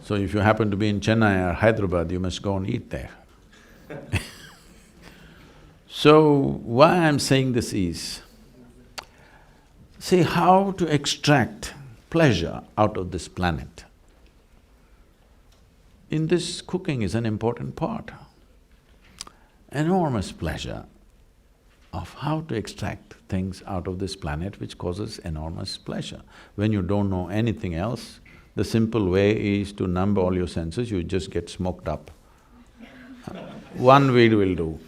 So if you happen to be in Chennai or Hyderabad, you must go and eat there. So, why I'm saying this is, see how to extract pleasure out of this planet. In this, cooking is an important part. Enormous pleasure of how to extract things out of this planet which causes enormous pleasure. When you don't know anything else, the simple way is to numb all your senses, you just get smoked up. One weed will do.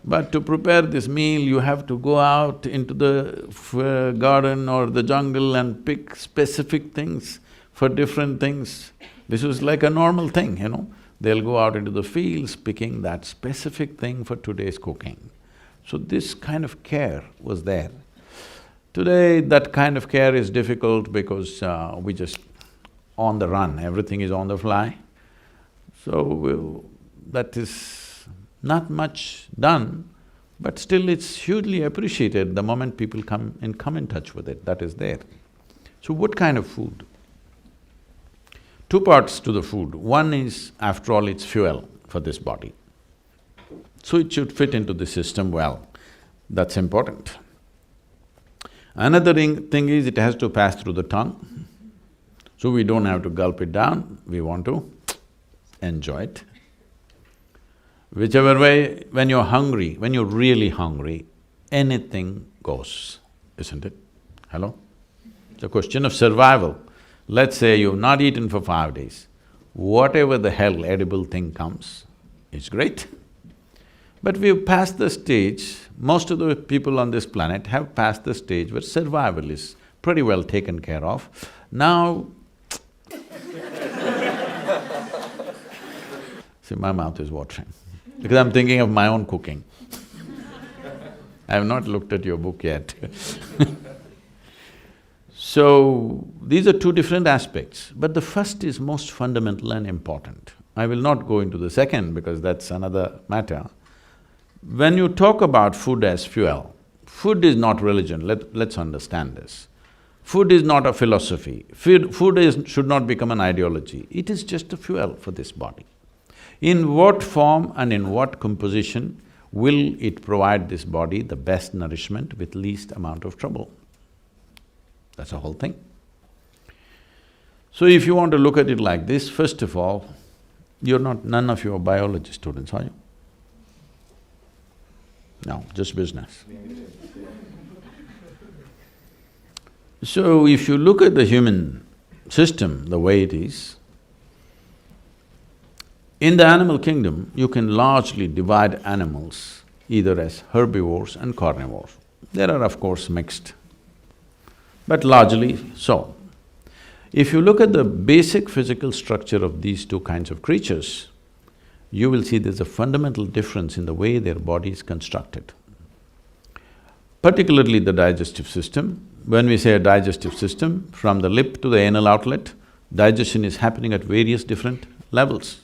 But to prepare this meal, you have to go out into the garden or the jungle and pick specific things for different things. This is like a normal thing, you know. They'll go out into the fields picking that specific thing for today's cooking. So this kind of care was there. Today, that kind of care is difficult because we just on the run, everything is on the fly. So that is not much done, but still it's hugely appreciated the moment people come in touch with it, that is there. So what kind of food? Two parts to the food. One is, after all, it's fuel for this body. So it should fit into the system well, that's important. Another thing is, it has to pass through the tongue. So we don't have to gulp it down, we want to enjoy it. Whichever way, when you're hungry, when you're really hungry, anything goes, isn't it? Hello? It's a question of survival. Let's say you've not eaten for 5 days, whatever the hell edible thing comes, it's great. But we've passed the stage, most of the people on this planet have passed the stage where survival is pretty well taken care of. Now, see, my mouth is watering because I'm thinking of my own cooking. I have not looked at your book yet. So, these are two different aspects, but the first is most fundamental and important. I will not go into the second because that's another matter. When you talk about food as fuel, food is not religion, let's understand this. Food is not a philosophy, should not become an ideology, it is just a fuel for this body. In what form and in what composition will it provide this body the best nourishment with least amount of trouble? That's the whole thing. So if you want to look at it like this, first of all, none of you are biology students, are you? No, just business. So if you look at the human system the way it is, in the animal kingdom, you can largely divide animals either as herbivores and carnivores. There are of course mixed, but largely so. If you look at the basic physical structure of these two kinds of creatures, you will see there's a fundamental difference in the way their body is constructed. Particularly the digestive system. When we say a digestive system, from the lip to the anal outlet, digestion is happening at various different levels.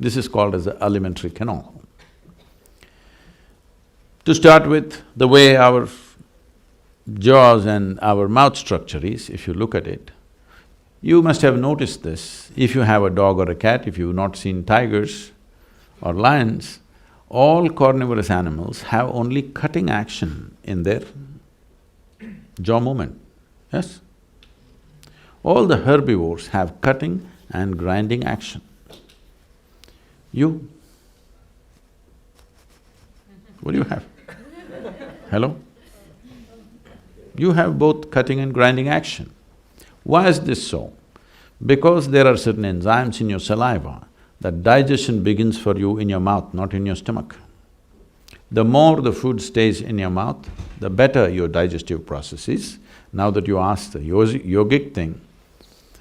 This is called as the alimentary canal. To start with, the way our jaws and our mouth structure is, if you look at it, you must have noticed this. If you have a dog or a cat, if you've not seen tigers or lions, all carnivorous animals have only cutting action in their jaw movement, yes? All the herbivores have cutting and grinding action. You? What do you have? Hello? You have both cutting and grinding action. Why is this so? Because there are certain enzymes in your saliva that digestion begins for you in your mouth, not in your stomach. The more the food stays in your mouth, the better your digestive process is. Now that you asked the yogic thing,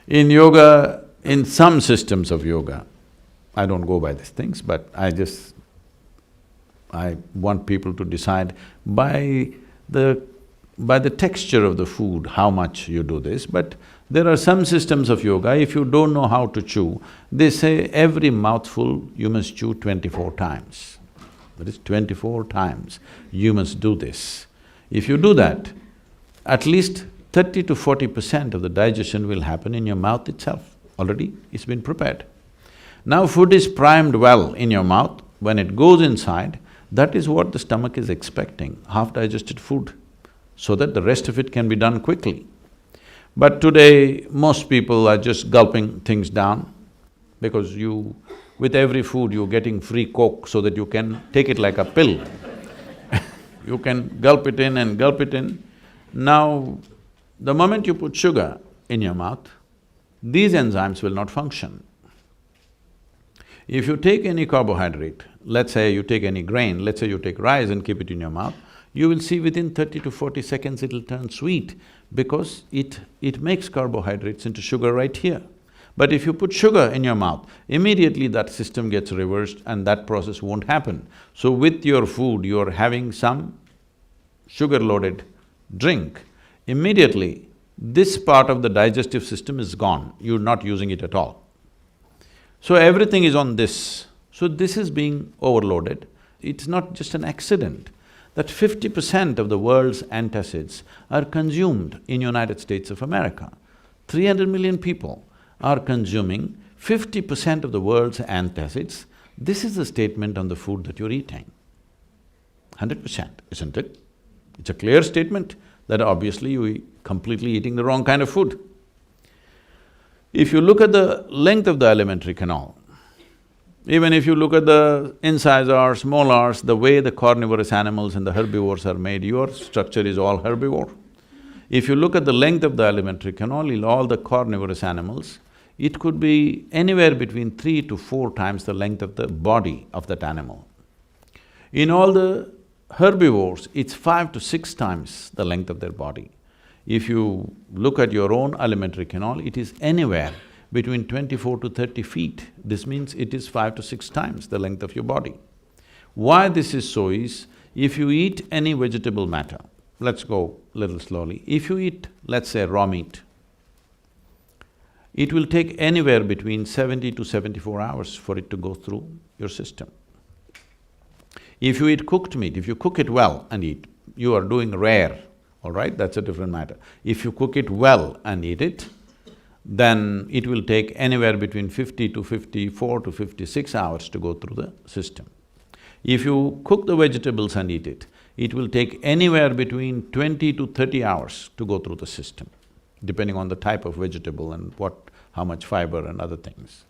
in yoga, in some systems of yoga, I don't go by these things, but I want people to decide by the texture of the food, how much you do this, but there are some systems of yoga, if you don't know how to chew, they say every mouthful you must chew 24 times. That is 24 times you must do this. If you do that, at least 30 to 40% of the digestion will happen in your mouth itself, already it's been prepared. Now food is primed well in your mouth, when it goes inside, that is what the stomach is expecting, half-digested food, so that the rest of it can be done quickly. But today, most people are just gulping things down because with every food you're getting free Coke so that you can take it like a pill. You can gulp it in and gulp it in. Now, the moment you put sugar in your mouth, these enzymes will not function. If you take any carbohydrate, let's say you take any grain, let's say you take rice and keep it in your mouth, you will see within 30 to 40 seconds it'll turn sweet because it makes carbohydrates into sugar right here. But if you put sugar in your mouth, immediately that system gets reversed and that process won't happen. So with your food, you're having some sugar-loaded drink, immediately this part of the digestive system is gone, you're not using it at all. So everything is on this. So this is being overloaded. It's not just an accident that 50% of the world's antacids are consumed in United States of America. 300 million people are consuming 50% of the world's antacids. This is the statement on the food that you're eating. 100%, isn't it? It's a clear statement that obviously you're completely eating the wrong kind of food. If you look at the length of the alimentary canal, even if you look at the incisors, molars, the way the carnivorous animals and the herbivores are made, your structure is all herbivore. If you look at the length of the alimentary canal in all the carnivorous animals, it could be anywhere between 3 to 4 times the length of the body of that animal. In all the herbivores, it's 5 to 6 times the length of their body. If you look at your own alimentary canal, it is anywhere between 24 to 30 feet. This means it is 5 to 6 times the length of your body. Why this is so is, if you eat any vegetable matter, let's go little slowly, if you eat, let's say, raw meat, it will take anywhere between 70 to 74 hours for it to go through your system. If you eat cooked meat, if you cook it well and eat, you are doing rare, all right, that's a different matter. If you cook it well and eat it, then it will take anywhere between 50 to 54 to 56 hours to go through the system. If you cook the vegetables and eat it will take anywhere between 20 to 30 hours to go through the system, depending on the type of vegetable and how much fiber and other things.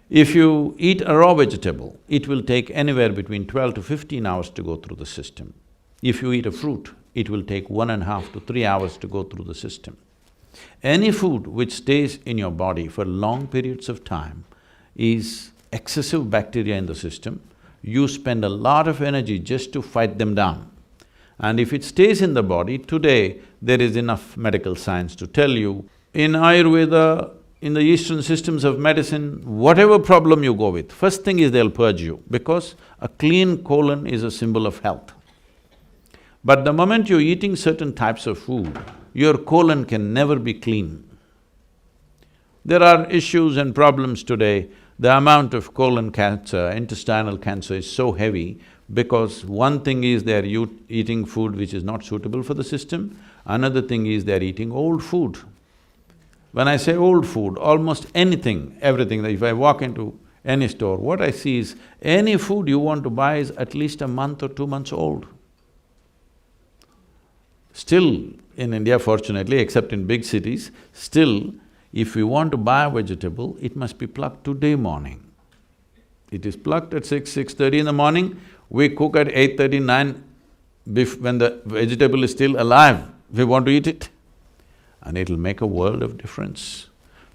If you eat a raw vegetable, it will take anywhere between 12 to 15 hours to go through the system. If you eat a fruit, it will take 1.5 to 3 hours to go through the system. Any food which stays in your body for long periods of time is excessive bacteria in the system. You spend a lot of energy just to fight them down. And if it stays in the body, today there is enough medical science to tell you, in Ayurveda, in the Eastern systems of medicine, whatever problem you go with, first thing is they'll purge you, because a clean colon is a symbol of health. But the moment you're eating certain types of food, your colon can never be clean. There are issues and problems today. The amount of colon cancer, intestinal cancer is so heavy because one thing is they're eating food which is not suitable for the system, another thing is they're eating old food. When I say old food, almost anything, everything, if I walk into any store, what I see is any food you want to buy is at least a month or 2 months old. Still, in India fortunately, except in big cities, still, if we want to buy a vegetable, it must be plucked today morning. It is plucked at 6:30 in the morning, we cook at 8:30, 9, when the vegetable is still alive, we want to eat it. And it'll make a world of difference.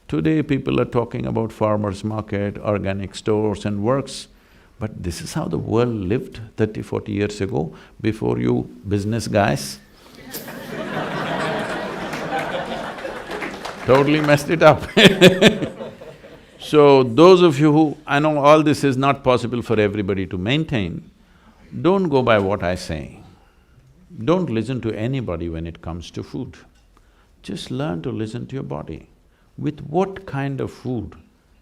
Today people are talking about farmers' market, organic stores and works, but this is how the world lived 30, 40 years ago, before you business guys totally messed it up. So those of you who… I know all this is not possible for everybody to maintain, don't go by what I say. Don't listen to anybody when it comes to food. Just learn to listen to your body. With what kind of food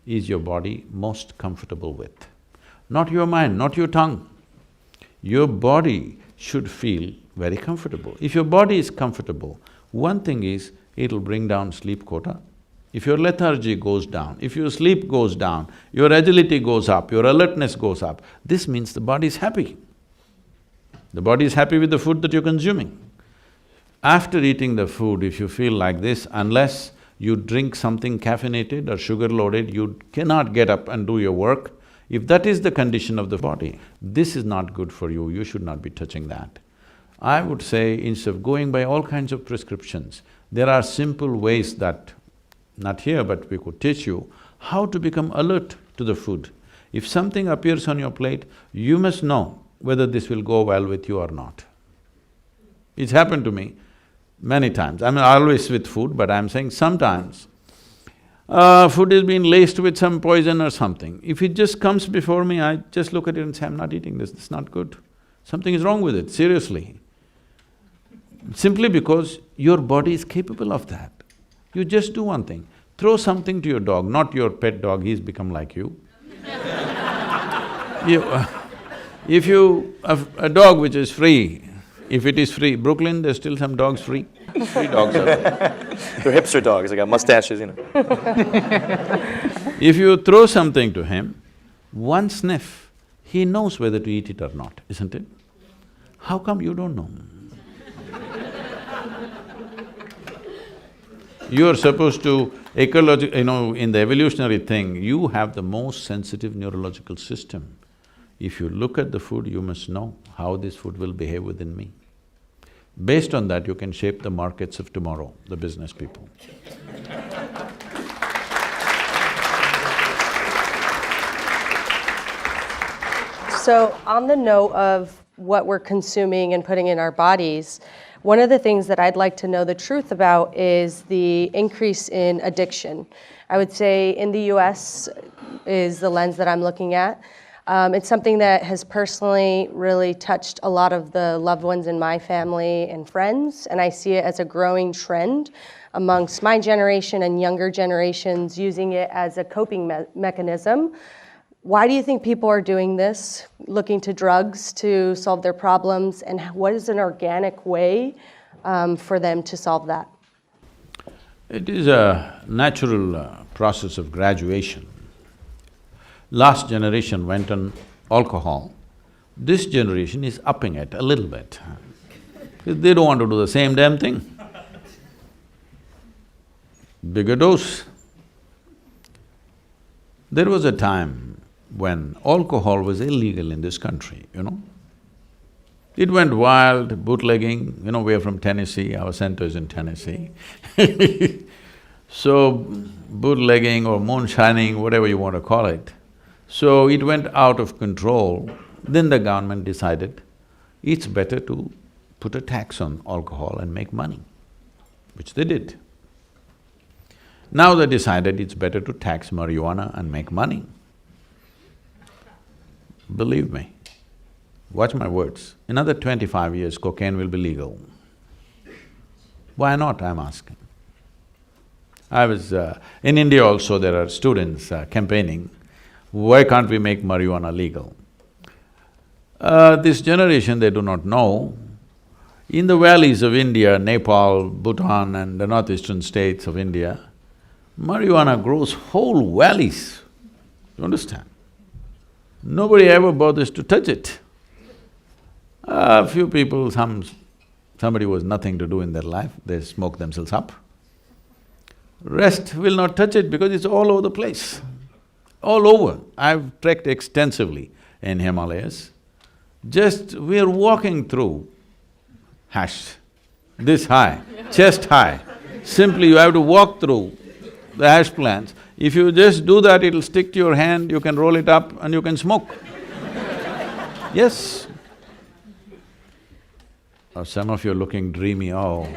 is your body most comfortable with? Not your mind, not your tongue. Your body should feel very comfortable. If your body is comfortable, one thing is, it'll bring down sleep quota. If your lethargy goes down, if your sleep goes down, your agility goes up, your alertness goes up, this means the body is happy. The body is happy with the food that you're consuming. After eating the food, if you feel like this, unless you drink something caffeinated or sugar-loaded, you cannot get up and do your work. If that is the condition of the body, this is not good for you, you should not be touching that. I would say, instead of going by all kinds of prescriptions, there are simple ways that, not here but we could teach you, how to become alert to the food. If something appears on your plate, you must know whether this will go well with you or not. It's happened to me many times. I'm always with food, but I'm saying sometimes food is being laced with some poison or something. If it just comes before me, I just look at it and say, I'm not eating this is not good. Something is wrong with it, seriously. Simply because your body is capable of that. You just do one thing, throw something to your dog, not your pet dog, he's become like you. If you… a dog which is free, if it is free, Brooklyn, there's still some dogs free. Free dogs are there. They're hipster dogs, they got mustaches, you know. If you throw something to him, one sniff, he knows whether to eat it or not, isn't it? How come you don't know? You're supposed to… in the evolutionary thing, you have the most sensitive neurological system. If you look at the food, you must know how this food will behave within me. Based on that, you can shape the markets of tomorrow, the business people. So on the note of what we're consuming and putting in our bodies, one of the things that I'd like to know the truth about is the increase in addiction. I would say in the US is the lens that I'm looking at. It's something that has personally really touched a lot of the loved ones in my family and friends, and I see it as a growing trend amongst my generation and younger generations using it as a coping mechanism. Why do you think people are doing this, looking to drugs to solve their problems, and what is an organic way for them to solve that? It is a natural process of graduation. Last generation went on alcohol. This generation is upping it a little bit. They don't want to do the same damn thing. Bigger dose. There was a time when alcohol was illegal in this country, you know. It went wild, bootlegging, you know, we're from Tennessee, our center is in Tennessee. So, bootlegging or moonshining, whatever you want to call it. So it went out of control. Then the government decided it's better to put a tax on alcohol and make money, which they did. Now they decided it's better to tax marijuana and make money. Believe me, watch my words, another 25 years cocaine will be legal. Why not, I'm asking. I was… in India also there are students campaigning, why can't we make marijuana legal? This generation, they do not know, in the valleys of India, Nepal, Bhutan and the northeastern states of India, marijuana grows whole valleys, you understand? Nobody ever bothers to touch it. A few people, somebody was nothing to do in their life, they smoke themselves up. Rest will not touch it because it's all over the place, all over. I've trekked extensively in Himalayas. Just we're walking through hash, this high, chest high. Simply you have to walk through the hash plants. If you just do that, it'll stick to your hand, you can roll it up and you can smoke. Yes. Oh, some of you are looking dreamy, oh,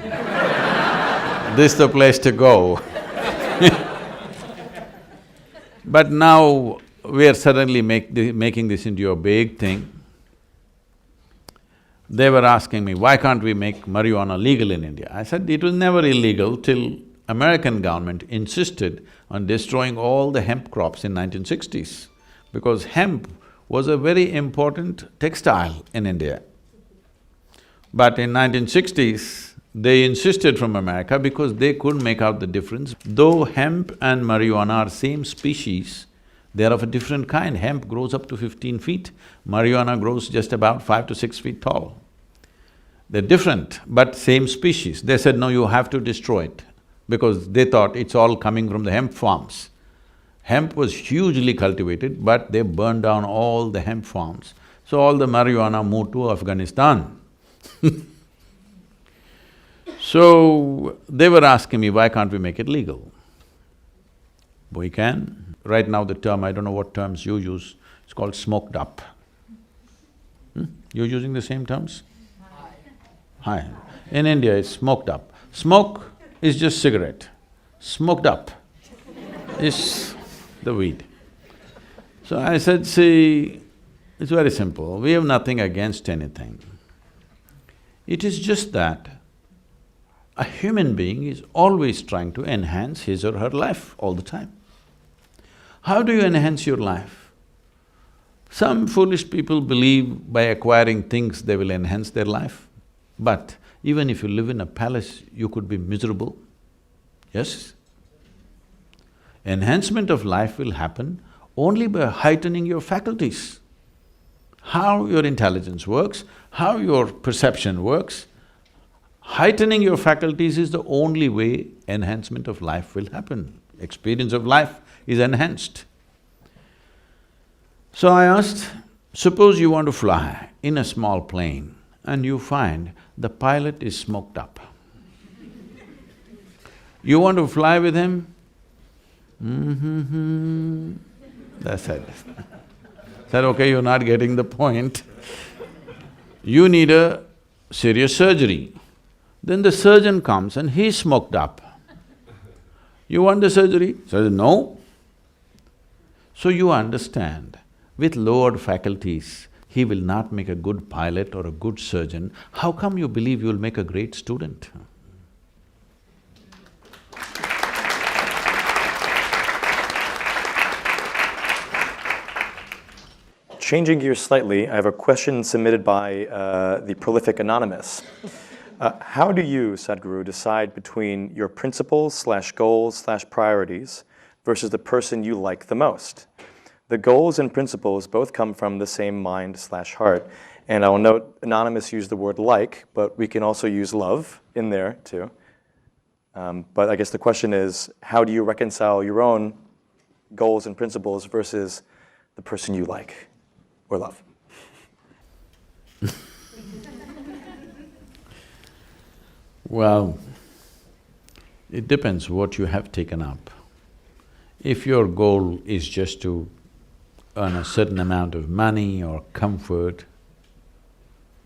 this is the place to go. But now we are suddenly making this into a big thing. They were asking me, why can't we make marijuana legal in India? I said, it was never illegal till American government insisted on destroying all the hemp crops in 1960s, because hemp was a very important textile in India. But in 1960s, they insisted from America because they couldn't make out the difference. Though hemp and marijuana are same species, they are of a different kind. Hemp grows up to 15 feet, marijuana grows just about 5 to 6 feet tall. They're different, but same species. They said, no, you have to destroy it, because they thought it's all coming from the hemp farms. Hemp was hugely cultivated, but they burned down all the hemp farms. So all the marijuana moved to Afghanistan. So, they were asking me, why can't we make it legal? We can. Right now the term, I don't know what terms you use, it's called smoked up. You're using the same terms? Hi. In India, it's smoked up. Smoke is just cigarette. Smoked up is the weed. So I said, see, it's very simple, we have nothing against anything. It is just that a human being is always trying to enhance his or her life all the time. How do you enhance your life? Some foolish people believe by acquiring things they will enhance their life. But even if you live in a palace, you could be miserable. Yes? Enhancement of life will happen only by heightening your faculties. How your intelligence works, how your perception works, heightening your faculties is the only way enhancement of life will happen. Experience of life is enhanced. So I asked, suppose you want to fly in a small plane and you find the pilot is smoked up. You want to fly with him? That's it. Said, okay, you're not getting the point. You need a serious surgery. Then the surgeon comes and he's smoked up. You want the surgery? Says, no. So you understand with lowered faculties, he will not make a good pilot or a good surgeon, how come you believe you will make a great student? Changing gears slightly, I have a question submitted by the prolific Anonymous. How do you, Sadhguru, decide between your principles/goals/priorities versus the person you like the most? The goals and principles both come from the same mind/heart. And I will note, Anonymous used the word like, but we can also use love in there too. But I guess the question is, how do you reconcile your own goals and principles versus the person you like or love? Well, it depends what you have taken up. If your goal is just to earn a certain amount of money or comfort,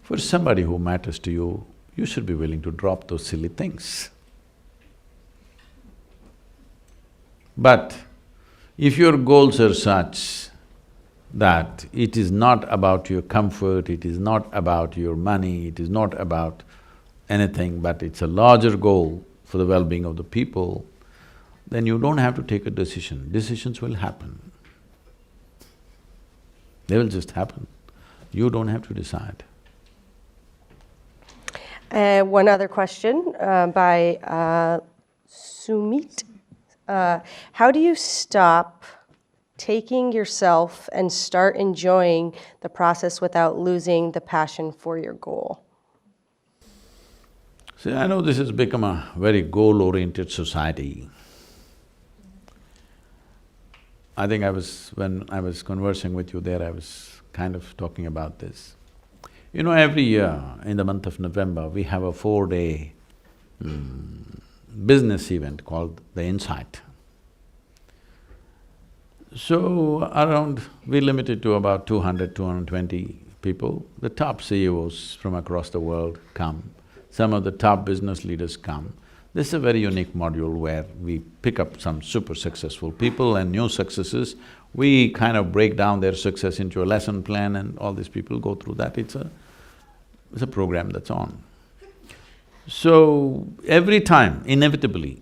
for somebody who matters to you, you should be willing to drop those silly things. But if your goals are such that it is not about your comfort, it is not about your money, it is not about anything, but it's a larger goal for the well-being of the people, then you don't have to take a decision. Decisions will happen. They will just happen. You don't have to decide. One other question by Sumit. How do you stop taking yourself and start enjoying the process without losing the passion for your goal? See, I know this has become a very goal-oriented society. I think when I was conversing with you there, I was kind of talking about this. You know, every year in the month of November, we have a 4-day business event called the Insight. So we limit it to about 200, 220 people. The top CEOs from across the world come, some of the top business leaders come. This is a very unique module where we pick up some super successful people and new successes. We kind of break down their success into a lesson plan and all these people go through that. It's a program that's on. So, every time, inevitably,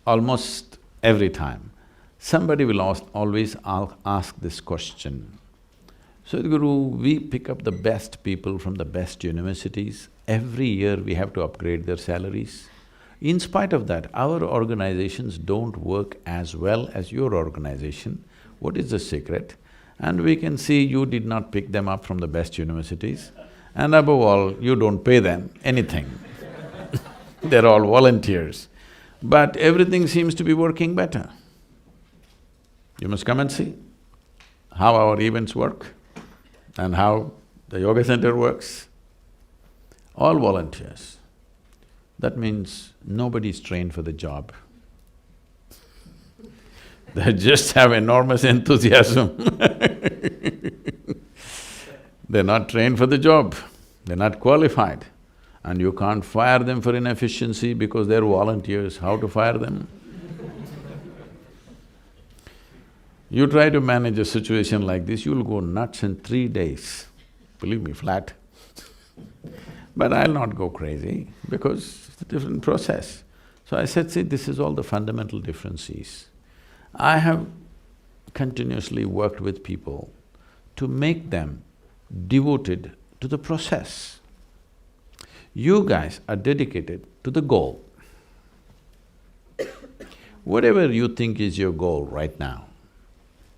almost every time, somebody will always ask this question. Sadhguru, we pick up the best people from the best universities. Every year we have to upgrade their salaries. In spite of that, our organizations don't work as well as your organization. What is the secret? And we can see you did not pick them up from the best universities, and above all, you don't pay them anything. They're all volunteers. But everything seems to be working better. You must come and see how our events work and how the yoga center works. All volunteers. That means nobody's trained for the job. They just have enormous enthusiasm. They're not trained for the job, they're not qualified. And you can't fire them for inefficiency because they're volunteers. How to fire them? You try to manage a situation like this, you'll go nuts in 3 days, believe me, flat. But I'll not go crazy because it's a different process. So I said, see, this is all the fundamental differences. I have continuously worked with people to make them devoted to the process. You guys are dedicated to the goal. Whatever you think is your goal right now,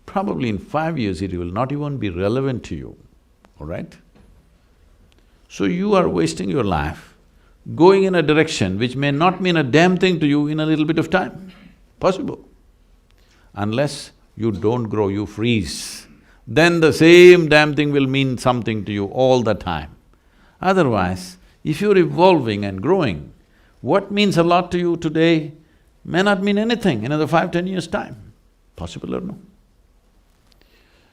probably in 5 years it will not even be relevant to you, all right? So you are wasting your life going in a direction which may not mean a damn thing to you in a little bit of time, possible. Unless you don't grow, you freeze, then the same damn thing will mean something to you all the time. Otherwise, if you're evolving and growing, what means a lot to you today may not mean anything in another 5, 10 years' time, possible or no?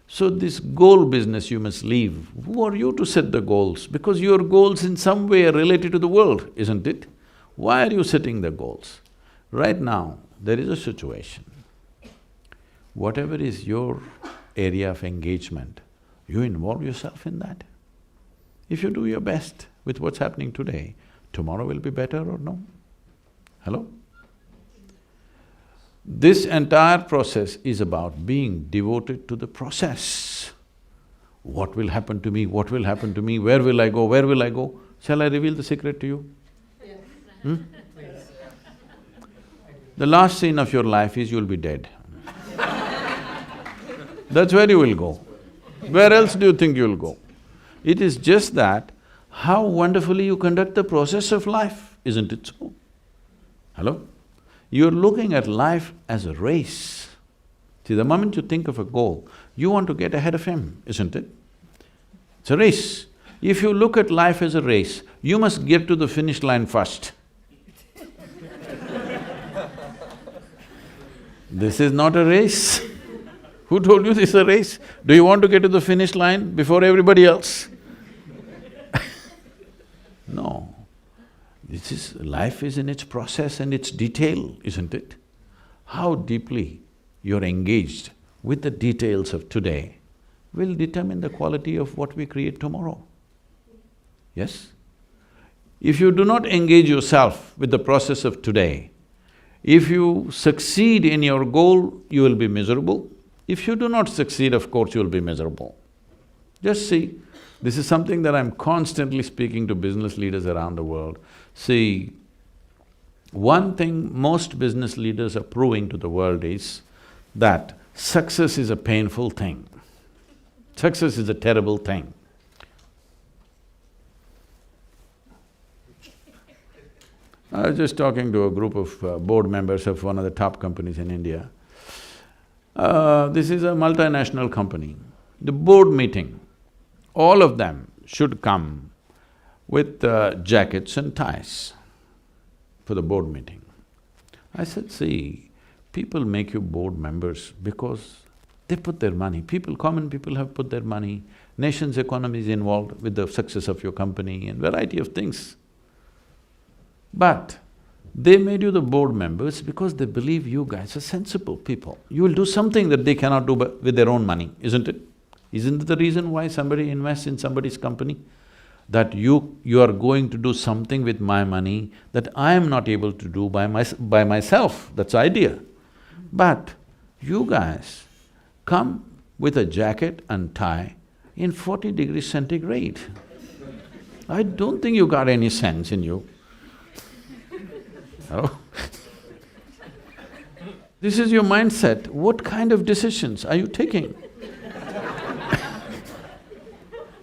So this goal business you must leave. Who are you to set the goals? Because your goals in some way are related to the world, isn't it? Why are you setting the goals? Right now, there is a situation. Whatever is your area of engagement, You involve yourself in that. If you do your best with what's happening today, tomorrow will be better or no? Hello? This entire process is about being devoted to the process. What will happen to me? What will happen to me? Where will I go? Where will I go? Shall I reveal the secret to you? Yes. The last scene of your life is you'll be dead. That's where you will go. Where else do you think you'll go? It is just that how wonderfully you conduct the process of life, isn't it so? Hello? You're looking at life as a race. See, the moment you think of a goal, you want to get ahead of him, isn't it? It's a race. If you look at life as a race, you must get to the finish line first. This is not a race. Who told you this is a race? Do you want to get to the finish line before everybody else? No. Life is in its process and its detail, isn't it? How deeply you're engaged with the details of today will determine the quality of what we create tomorrow. Yes? If you do not engage yourself with the process of today, if you succeed in your goal, you will be miserable. If you do not succeed, of course, you will be miserable. Just see, this is something that I'm constantly speaking to business leaders around the world. See, one thing most business leaders are proving to the world is that success is a painful thing. Success is a terrible thing. I was just talking to a group of board members of one of the top companies in India. This is a multinational company. The board meeting, all of them should come with jackets and ties for the board meeting. I said, see, people make you board members because they put their money. Common people have put their money, nation's economy is involved with the success of your company and variety of things. But they made you the board members because they believe you guys are sensible people. You will do something that they cannot do with their own money, isn't it? Isn't it the reason why somebody invests in somebody's company? That you are going to do something with my money that I am not able to do by myself, that's the idea. But you guys come with a jacket and tie in 40 degrees centigrade. I don't think you got any sense in you. Oh. This is your mindset. What kind of decisions are you taking?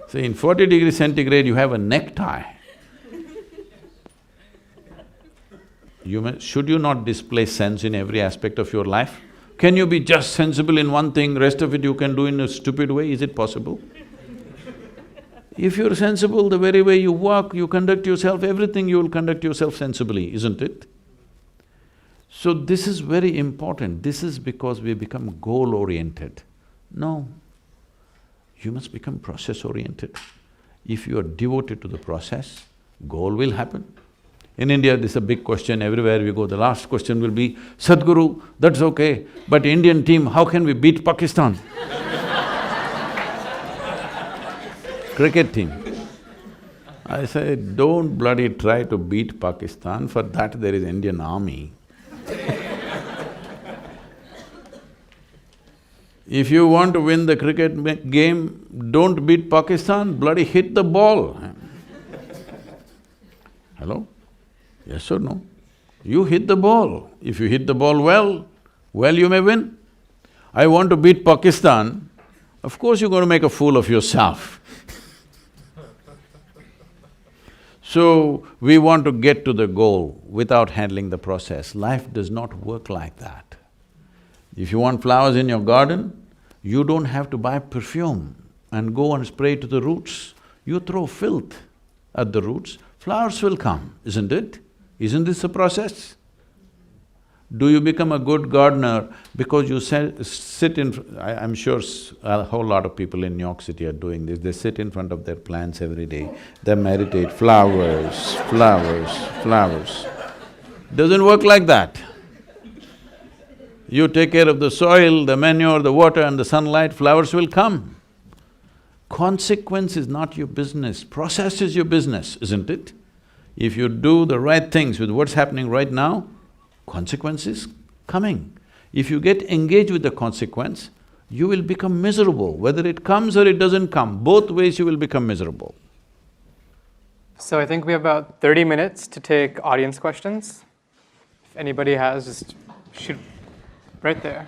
See, in 40 degrees centigrade, you have a necktie. Should you not display sense in every aspect of your life? Can you be just sensible in one thing, rest of it you can do in a stupid way? Is it possible? If you're sensible, the very way you walk, you conduct yourself, everything you will conduct yourself sensibly, isn't it? So this is very important. This is because we become goal-oriented. No, you must become process-oriented. If you are devoted to the process, goal will happen. In India, this is a big question, everywhere we go, the last question will be, Sadhguru, that's okay, but Indian team, how can we beat Pakistan? Cricket team. I say, don't bloody try to beat Pakistan, for that there is Indian army. If you want to win the cricket game, don't beat Pakistan, bloody hit the ball. Hello? Yes or no? You hit the ball. If you hit the ball well, you may win. I want to beat Pakistan, of course you're going to make a fool of yourself. So, we want to get to the goal without handling the process. Life does not work like that. If you want flowers in your garden, you don't have to buy perfume and go and spray to the roots. You throw filth at the roots, flowers will come, isn't it? Isn't this a process? Do you become a good gardener because you sit in… I'm sure a whole lot of people in New York City are doing this, they sit in front of their plants every day, they meditate, flowers, flowers, flowers. Doesn't work like that. You take care of the soil, the manure, the water and the sunlight, flowers will come. Consequence is not your business, process is your business, isn't it? If you do the right things with what's happening right now, consequence is coming. If you get engaged with the consequence, you will become miserable. Whether it comes or it doesn't come, both ways you will become miserable. So I think we have about 30 minutes to take audience questions. If anybody has, just shoot right there.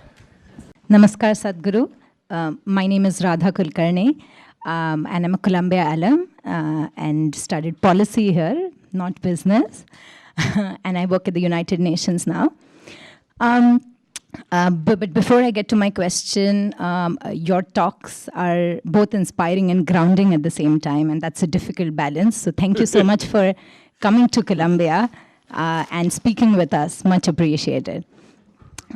Namaskar, Sadhguru. My name is Radha Kulkarni, and I'm a Columbia alum and studied policy here, not business. And I work at the United Nations now. But before I get to my question, your talks are both inspiring and grounding at the same time, and that's a difficult balance. So thank you so much for coming to Columbia and speaking with us. Much appreciated.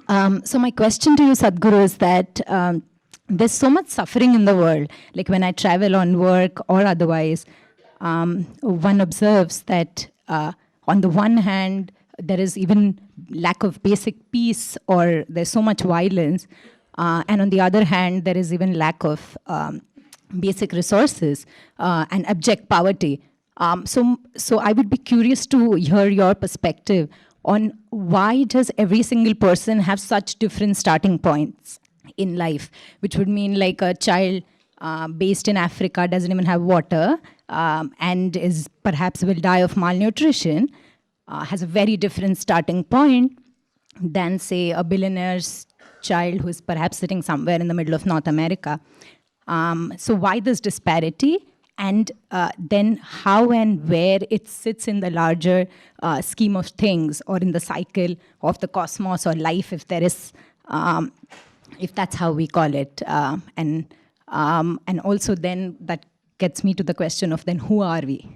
So my question to you, Sadhguru, is that there's so much suffering in the world. Like when I travel on work or otherwise, one observes that on the one hand, there is even lack of basic peace, or there's so much violence, and on the other hand, there is even lack of basic resources and abject poverty. So I would be curious to hear your perspective on why does every single person have such different starting points in life, which would mean like a child based in Africa doesn't even have water and is perhaps will die of malnutrition, has a very different starting point than, say, a billionaire's child who is perhaps sitting somewhere in the middle of North America. So why this disparity? And then how and where it sits in the larger scheme of things, or in the cycle of the cosmos or life, if there is, if that's how we call it. And also then that gets me to the question of then who are we?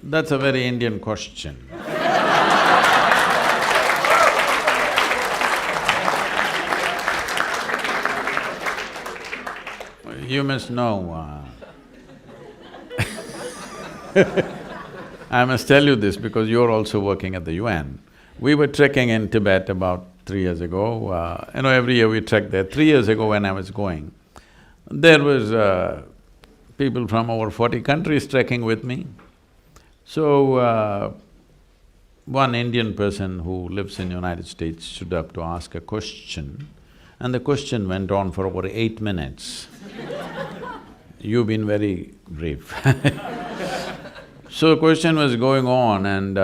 That's a very Indian question. You must know, I must tell you this because you're also working at the UN. We were trekking in Tibet about 3 years ago. Every year we trek there. 3 years ago when I was going, there was people from over 40 countries trekking with me. So, one Indian person who lives in United States stood up to ask a question, and the question went on for over 8 minutes. You've been very brief. So the question was going on, and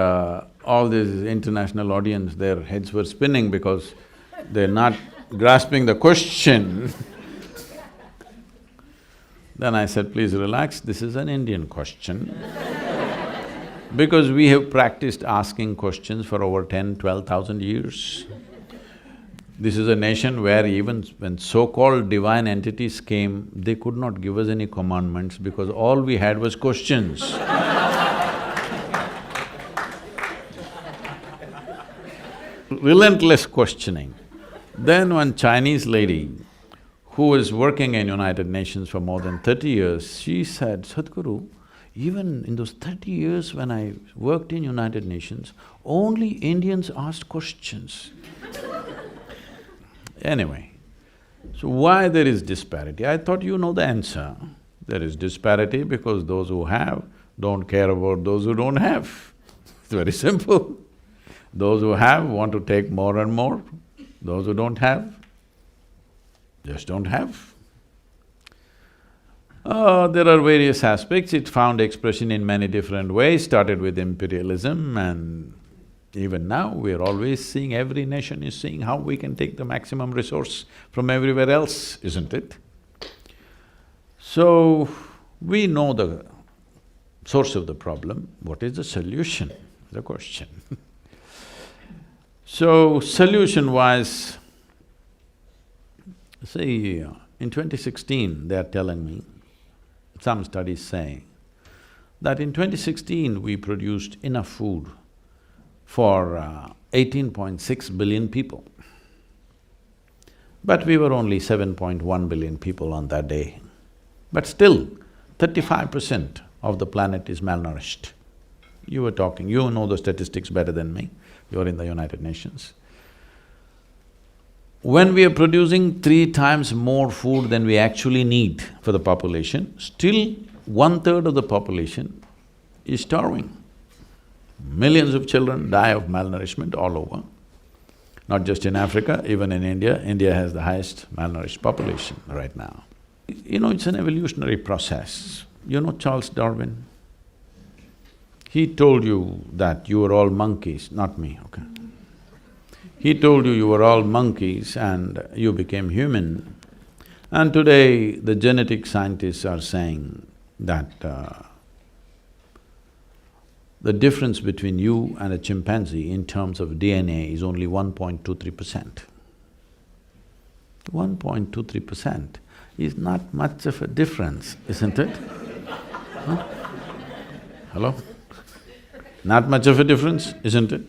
all this international audience, their heads were spinning because they're not grasping the question. Then I said, please relax, this is an Indian question. Because we have practiced asking questions for over 10,000–12,000 years. This is a nation where even when so-called divine entities came, they could not give us any commandments because all we had was questions. Relentless questioning. Then one Chinese lady who was working in United Nations for more than 30 years, she said, Sadhguru, even in those 30 years when I worked in United Nations, only Indians asked questions. Anyway, so why there is disparity? I thought you know the answer. There is disparity because those who have don't care about those who don't have. It's very simple. Those who have want to take more and more. Those who don't have, just don't have. There are various aspects. It found expression in many different ways, started with imperialism, and even now we're always seeing, every nation is seeing how we can take the maximum resource from everywhere else, isn't it? So, we know the source of the problem. What is the solution? The question. So, solution-wise, see, in 2016, they are telling me, some studies say, that in 2016 we produced enough food for 18.6 billion people. But we were only 7.1 billion people on that day. But still, 35% of the planet is malnourished. You were talking, you know the statistics better than me, you're in the United Nations. when we are producing 3 times more food than we actually need for the population, still 1/3 of the population is starving. Millions of children die of malnourishment all over, not just in Africa, even in India. India has the highest malnourished population right now. You know, it's an evolutionary process. You know Charles Darwin? He told you that you were all monkeys, not me, okay? He told you were all monkeys and you became human. And today, the genetic scientists are saying that the difference between you and a chimpanzee in terms of DNA is only 1.23%. 1.23% is not much of a difference, isn't it? Huh? Hello? Not much of a difference, isn't it?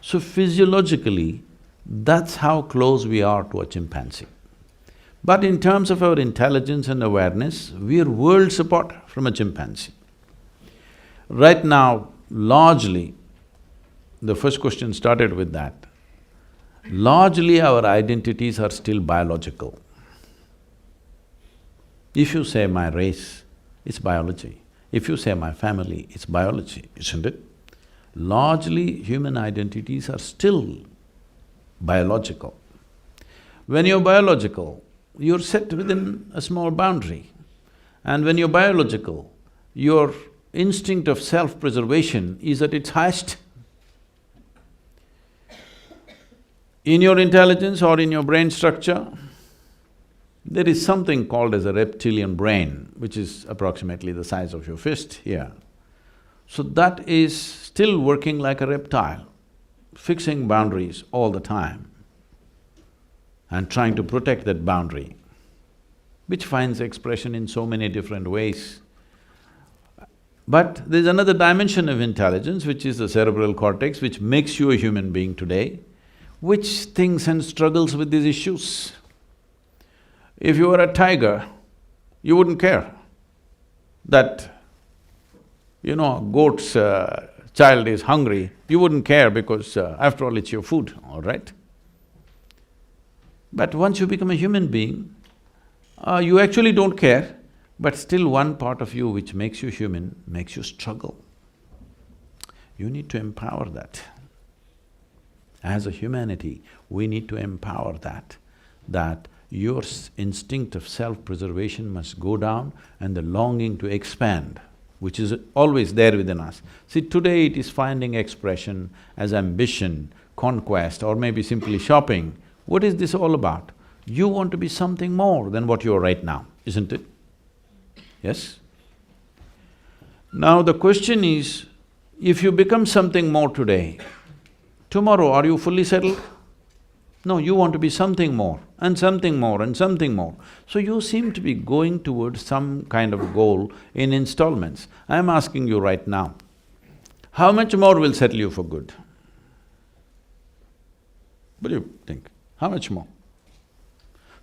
So physiologically, that's how close we are to a chimpanzee. But in terms of our intelligence and awareness, we are worlds apart from a chimpanzee. Right now, largely, the first question started with that, largely our identities are still biological. If you say my race, it's biology. If you say my family, it's biology, isn't it? Largely, human identities are still biological. When you're biological, you're set within a small boundary. And when you're biological, your instinct of self-preservation is at its highest. In your intelligence or in your brain structure, there is something called as a reptilian brain, which is approximately the size of your fist here. So that is still working like a reptile, fixing boundaries all the time and trying to protect that boundary, which finds expression in so many different ways. But there's another dimension of intelligence, which is the cerebral cortex, which makes you a human being today, which thinks and struggles with these issues. If you were a tiger, you wouldn't care that, you know, a goat's child is hungry, you wouldn't care because after all it's your food, all right? But once you become a human being, you actually don't care, but still one part of you which makes you human makes you struggle. You need to empower that. As a humanity, we need to empower that your instinct of self-preservation must go down and the longing to expand, which is always there within us. See, today it is finding expression as ambition, conquest, or maybe simply shopping. What is this all about? You want to be something more than what you are right now, isn't it? Yes? Now the question is, if you become something more today, tomorrow are you fully settled? No, you want to be something more and something more and something more. So you seem to be going towards some kind of goal in installments. I'm asking you right now, how much more will settle you for good? What do you think? How much more?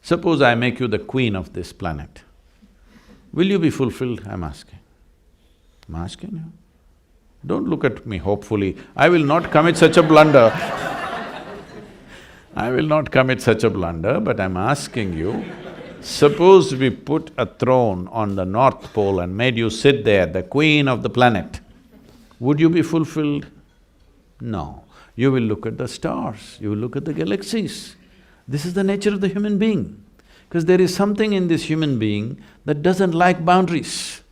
Suppose I make you the queen of this planet. Will you be fulfilled? I'm asking. I'm asking you. Don't look at me hopefully. I will not commit such a blunder. I will not commit such a blunder, but I'm asking you, suppose we put a throne on the North Pole and made you sit there, the queen of the planet, would you be fulfilled? No. You will look at the stars, you will look at the galaxies. This is the nature of the human being, because there is something in this human being that doesn't like boundaries,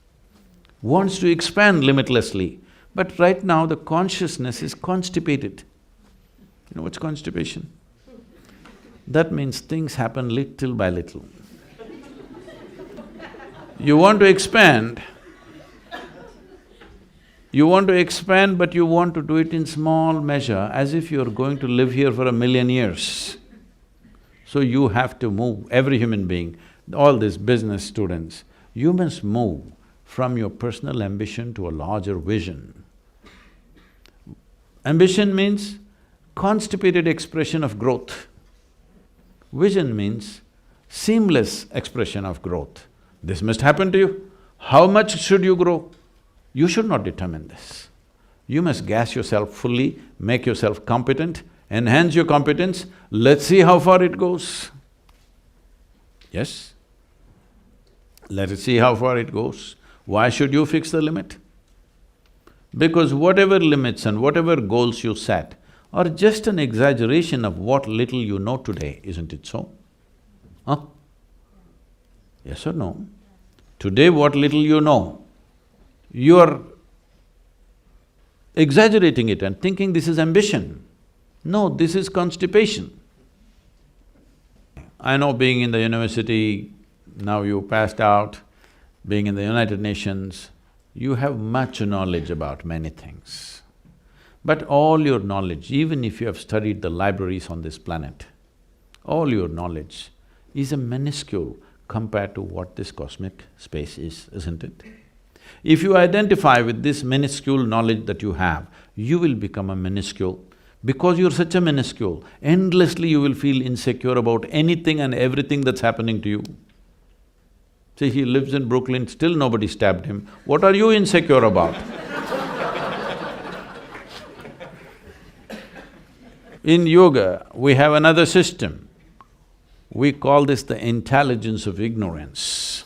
wants to expand limitlessly. But right now the consciousness is constipated. You know what's constipation? That means things happen little by little. You want to expand, but you want to do it in small measure, as if you're going to live here for 1,000,000 years. So you have to move, every human being, all these business students, you must move from your personal ambition to a larger vision. Ambition means constipated expression of growth. Vision means seamless expression of growth. This must happen to you. How much should you grow? You should not determine this. You must gas yourself fully, make yourself competent, enhance your competence, let's see how far it goes. Yes? Let us see how far it goes. Why should you fix the limit? Because whatever limits and whatever goals you set are just an exaggeration of what little you know today, isn't it so? Huh? Yes or no? Today what little you know, you are exaggerating it and thinking this is ambition. No, this is constipation. I know being in the university, now you passed out, being in the United Nations, you have much knowledge about many things. But all your knowledge, even if you have studied the libraries on this planet, all your knowledge is a minuscule compared to what this cosmic space is, isn't it? If you identify with this minuscule knowledge that you have, you will become a minuscule. Because you're such a minuscule, endlessly you will feel insecure about anything and everything that's happening to you. See, he lives in Brooklyn, still nobody stabbed him. What are you insecure about? In yoga, we have another system. We call this the intelligence of ignorance.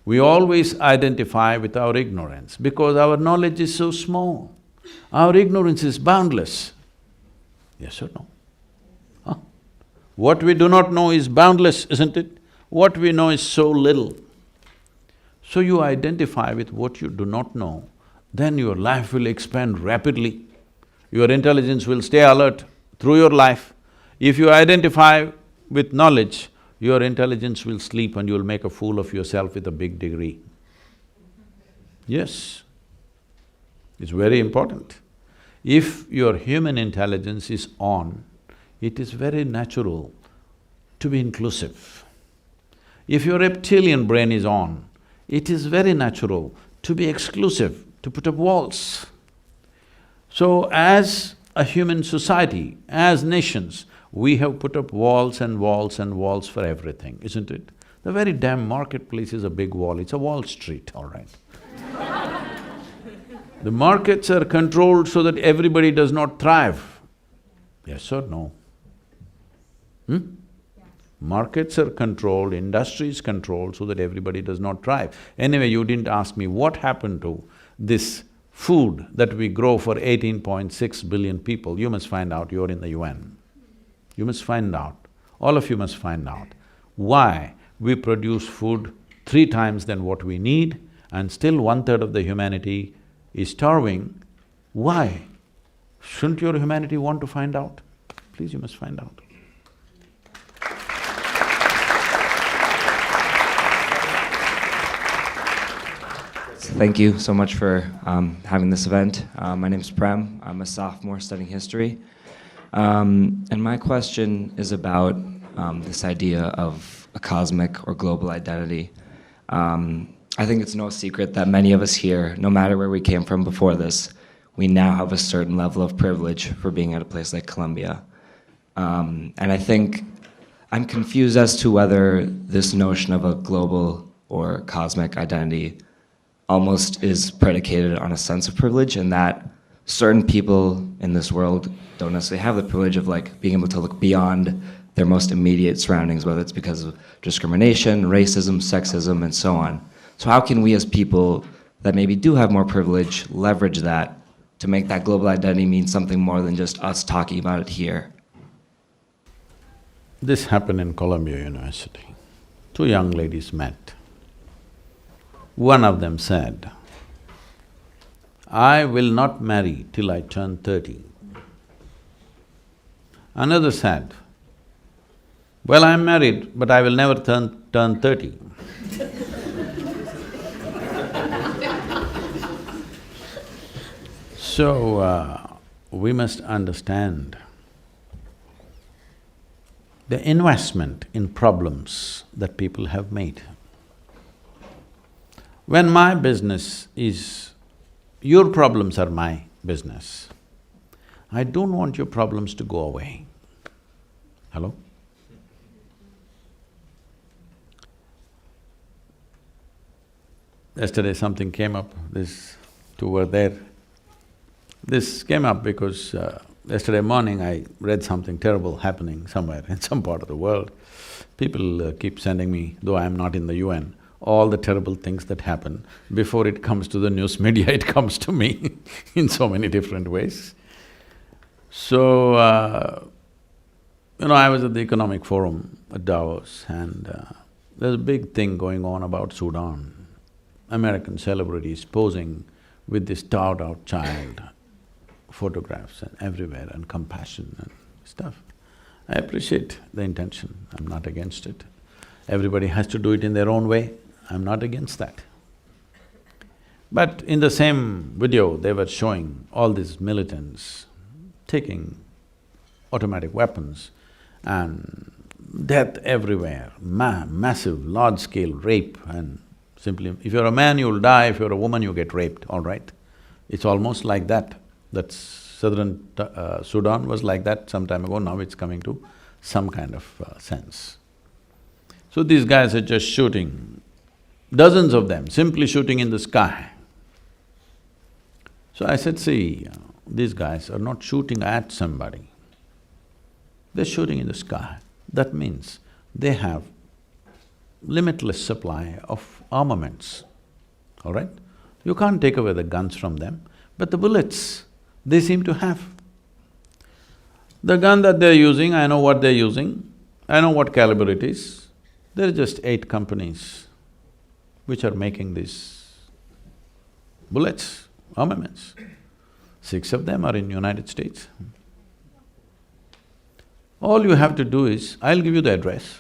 We always identify with our ignorance because our knowledge is so small. Our ignorance is boundless. Yes or no? Huh? What we do not know is boundless, isn't it? What we know is so little. So you identify with what you do not know, then your life will expand rapidly. Your intelligence will stay alert through your life. If you identify with knowledge, your intelligence will sleep and you'll make a fool of yourself with a big degree. Yes, it's very important. If your human intelligence is on, it is very natural to be inclusive. If your reptilian brain is on, it is very natural to be exclusive, to put up walls. So as a human society, as nations, we have put up walls and walls and walls for everything, isn't it? The very damn marketplace is a big wall, it's a Wall Street, all right. The markets are controlled so that everybody does not thrive. Yes or no? Markets are controlled, industry is controlled so that everybody does not thrive. Anyway, you didn't ask me what happened to this food that we grow for 18.6 billion people. You must find out, you're in the UN. You must find out, all of you must find out, why we produce food 3 times than what we need and still 1/3 of the humanity is starving. Why? Shouldn't your humanity want to find out? Please, you must find out. Thank you so much for having this event. My name is Prem. I'm a sophomore studying history. And my question is about this idea of a cosmic or global identity. I think it's no secret that many of us here, no matter where we came from before this, we now have a certain level of privilege for being at a place like Columbia. And I think I'm confused as to whether this notion of a global or cosmic identity almost is predicated on a sense of privilege, and that certain people in this world don't necessarily have the privilege of being able to look beyond their most immediate surroundings, whether it's because of discrimination, racism, sexism, and so on. So how can we as people that maybe do have more privilege leverage that to make that global identity mean something more than just us talking about it here? This happened in Columbia University. 2 young ladies met. One of them said, "I will not marry till I turn 30. Another said, "Well, I'm married, but I will never turn 30. So, we must understand the investment in problems that people have made. When my business is… your problems are my business, I don't want your problems to go away. Hello? Yesterday something came up, these 2 were there. This came up because Yesterday morning I read something terrible happening somewhere in some part of the world. People keep sending me, though I am not in the UN, all the terrible things that happen. Before it comes to the news media, it comes to me in so many different ways. So, I was at the Economic Forum at Davos and there's a big thing going on about Sudan. American celebrities posing with this starved-out child, photographs and everywhere, and compassion and stuff. I appreciate the intention, I'm not against it. Everybody has to do it in their own way, I'm not against that. But in the same video, they were showing all these militants taking automatic weapons and death everywhere, massive, large-scale rape, and simply, if you're a man, you'll die, if you're a woman, you get raped, all right? It's almost like that. That's southern Sudan was like that some time ago, now it's coming to some kind of sense. So these guys are just shooting, dozens of them, simply shooting in the sky. So I said, see, these guys are not shooting at somebody, they're shooting in the sky. That means they have limitless supply of armaments, all right? You can't take away the guns from them, but the bullets, they seem to have. The gun that they're using, I know what they're using, I know what caliber it is. There are just 8 companies which are making these bullets, armaments. 6 of them are in United States. All you have to do is, I'll give you the address.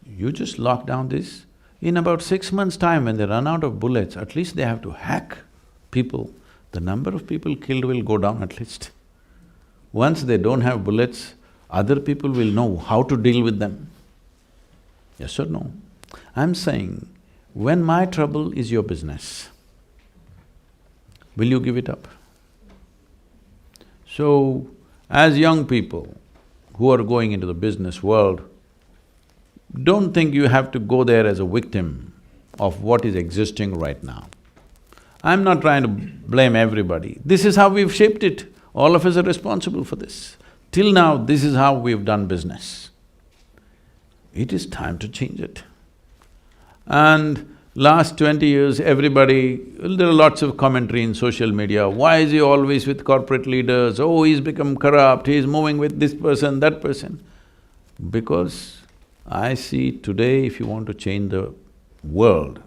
You just lock down this. In about 6 months' time, when they run out of bullets, at least they have to hack people. The number of people killed will go down at least. Once they don't have bullets, other people will know how to deal with them. Yes or no? I'm saying, when my trouble is your business, will you give it up? So, as young people who are going into the business world, don't think you have to go there as a victim of what is existing right now. I'm not trying to blame everybody. This is how we've shaped it. All of us are responsible for this. Till now, this is how we've done business. It is time to change it. And last 20 years, everybody… there are lots of commentary in social media, why is he always with corporate leaders? Oh, he's become corrupt, he's moving with this person, that person. Because I see today, if you want to change the world,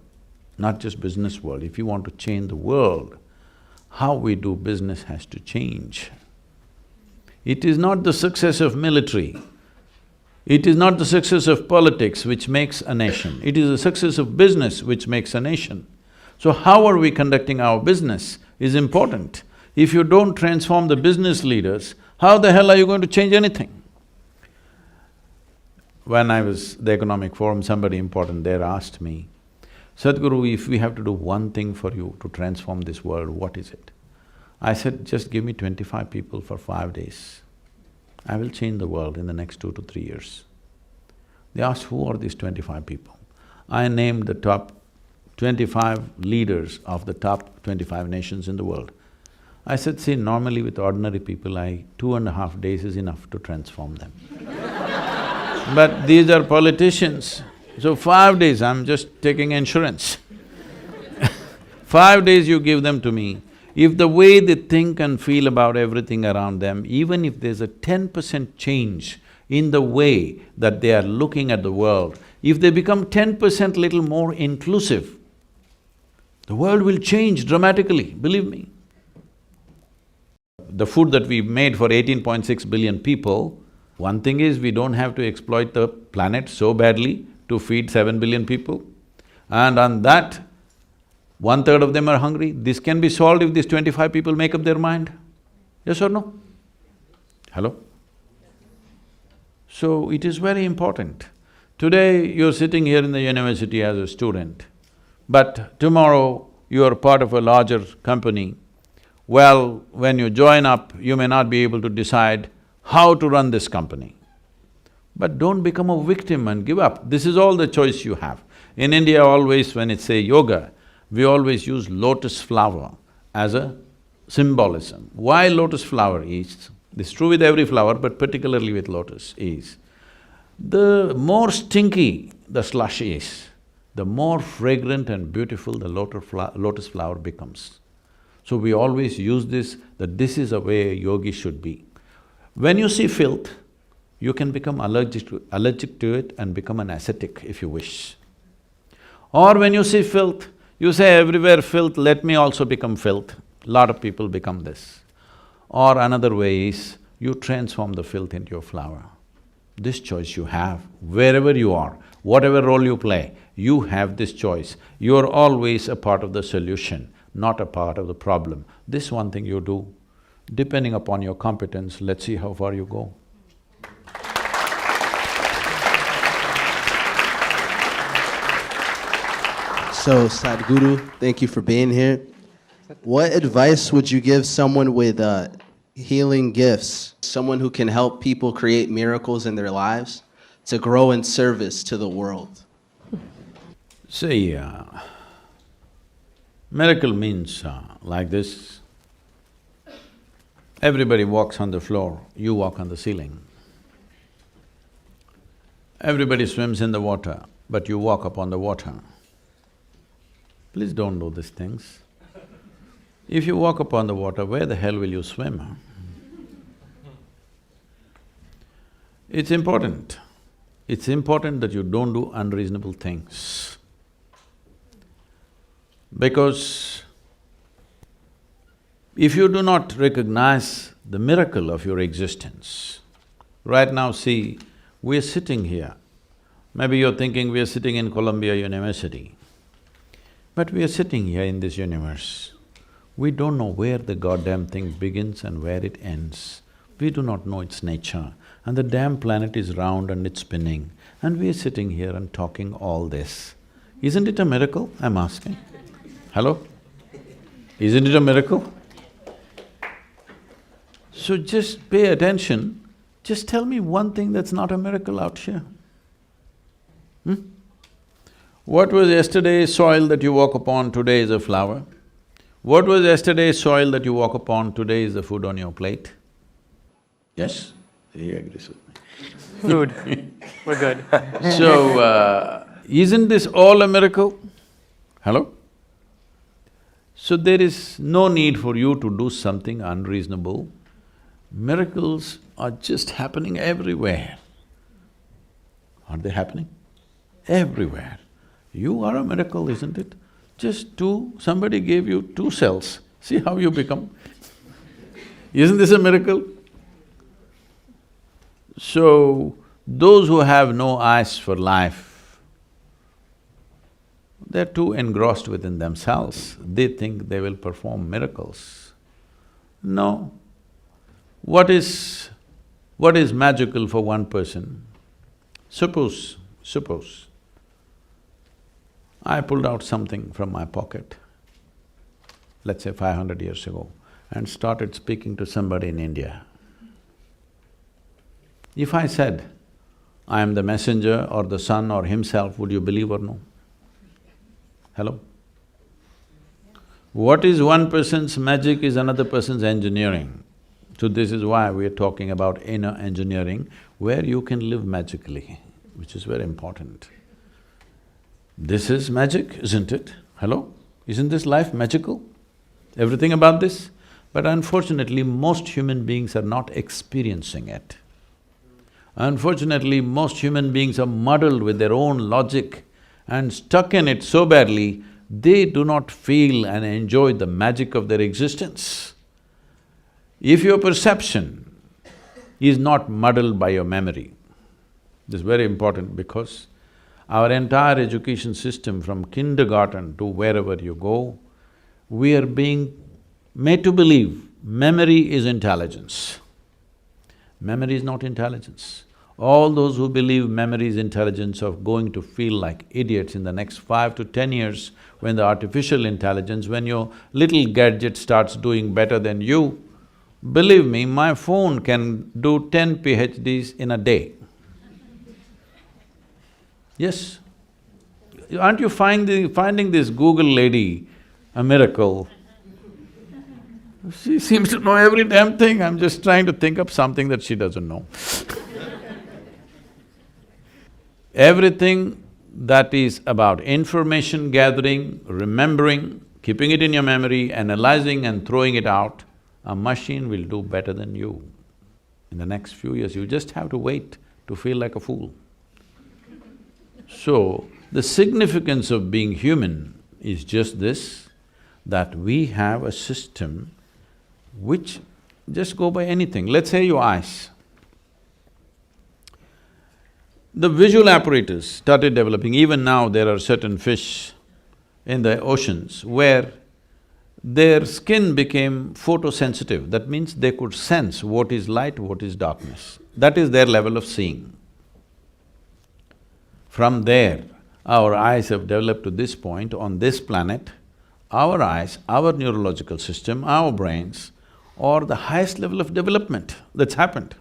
not just business world, if you want to change the world, how we do business has to change. It is not the success of military, it is not the success of politics which makes a nation, it is the success of business which makes a nation. So how are we conducting our business is important. If you don't transform the business leaders, how the hell are you going to change anything? When I was at the Economic Forum, somebody important there asked me, Sadhguru, if we have to do one thing for you to transform this world, what is it? I said, just give me 25 people for 5 days. I will change the world in the next 2 to 3 years. They asked, who are these 25 people? I named the top 25 leaders of the top 25 nations in the world. I said, see, normally with ordinary people, 2.5 days is enough to transform them. But these are politicians, so 5 days, I'm just taking insurance. 5 days you give them to me, if the way they think and feel about everything around them, even if there's a 10% change in the way that they are looking at the world, if they become 10% little more inclusive, the world will change dramatically, believe me. The food that we made for 18.6 billion people, one thing is we don't have to exploit the planet so badly to feed 7 billion people. And on that, 1/3 of them are hungry. This can be solved if these 25 people make up their mind. Yes or no? Hello? So it is very important. Today you're sitting here in the university as a student, but tomorrow you are part of a larger company. Well, when you join up, you may not be able to decide how to run this company. But don't become a victim and give up. This is all the choice you have. In India always when it's say yoga, we always use lotus flower as a symbolism. Why lotus flower is, this is true with every flower, but particularly with lotus, is the more stinky the slush is, the more fragrant and beautiful the lotus flower becomes. So we always use this, that this is the way a yogi should be. When you see filth, you can become allergic to it and become an ascetic if you wish. Or when you see filth, you say, everywhere filth, let me also become filth. Lot of people become this. Or another way is, you transform the filth into your flower. This choice you have, wherever you are, whatever role you play, you have this choice. You are always a part of the solution, not a part of the problem. This one thing you do, depending upon your competence, let's see how far you go. So, Sadhguru, thank you for being here. What advice would you give someone with healing gifts, someone who can help people create miracles in their lives to grow in service to the world? See, miracle means like this. Everybody walks on the floor, you walk on the ceiling. Everybody swims in the water, but you walk upon the water. Please don't do these things. If you walk upon the water, where the hell will you swim? It's important. It's important that you don't do unreasonable things. Because if you do not recognize the miracle of your existence, right now see, we're sitting here. Maybe you're thinking we're sitting in Columbia University, but we are sitting here in this universe. We don't know where the goddamn thing begins and where it ends. We do not know its nature, and the damn planet is round and it's spinning, and we are sitting here and talking all this. Isn't it a miracle, I'm asking? Hello? Isn't it a miracle? So just pay attention, just tell me one thing that's not a miracle out here. What was yesterday's soil that you walk upon, today is a flower? What was yesterday's soil that you walk upon, today is the food on your plate? Yes? He agrees with me. Food, we're good. So, isn't this all a miracle? Hello? So there is no need for you to do something unreasonable. Miracles are just happening everywhere. Aren't they happening? Everywhere. You are a miracle, isn't it? Just somebody gave you 2 cells, see how you become. Isn't this a miracle? So, those who have no eyes for life, they're too engrossed within themselves, they think they will perform miracles. No. What is magical for one person? Suppose I pulled out something from my pocket, let's say 500 years ago, and started speaking to somebody in India. If I said, I am the messenger or the sun or himself, would you believe or no? Hello? What is one person's magic is another person's engineering. So this is why we are talking about inner engineering, where you can live magically, which is very important. This is magic, isn't it? Hello? Isn't this life magical? Everything about this? But unfortunately, most human beings are not experiencing it. Unfortunately, most human beings are muddled with their own logic and stuck in it so badly, they do not feel and enjoy the magic of their existence. If your perception is not muddled by your memory, this is very important because our entire education system from kindergarten to wherever you go, we are being made to believe memory is intelligence. Memory is not intelligence. All those who believe memory is intelligence are going to feel like idiots in the next 5 to 10 years when the artificial intelligence, when your little gadget starts doing better than you. Believe me, my phone can do 10 PhDs in a day. Yes. Aren't you finding this Google lady a miracle? She seems to know every damn thing, I'm just trying to think of something that she doesn't know. Everything that is about information gathering, remembering, keeping it in your memory, analyzing and throwing it out, a machine will do better than you. In the next few years, you just have to wait to feel like a fool. So, the significance of being human is just this, that we have a system which… just go by anything. Let's say your eyes. The visual apparatus started developing. Even now there are certain fish in the oceans where their skin became photosensitive. That means they could sense what is light, what is darkness. That is their level of seeing. From there, our eyes have developed to this point on this planet. Our eyes, our neurological system, our brains are the highest level of development that's happened.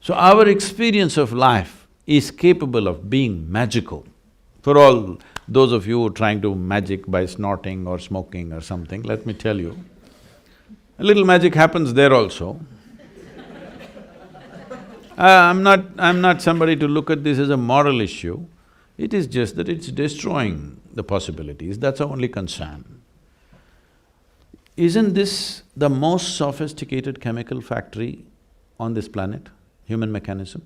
So our experience of life is capable of being magical. For all those of you who are trying to magic by snorting or smoking or something, let me tell you, a little magic happens there also. I'm not somebody to look at this as a moral issue. It is just that it's destroying the possibilities, that's our only concern. Isn't this the most sophisticated chemical factory on this planet? Human mechanism?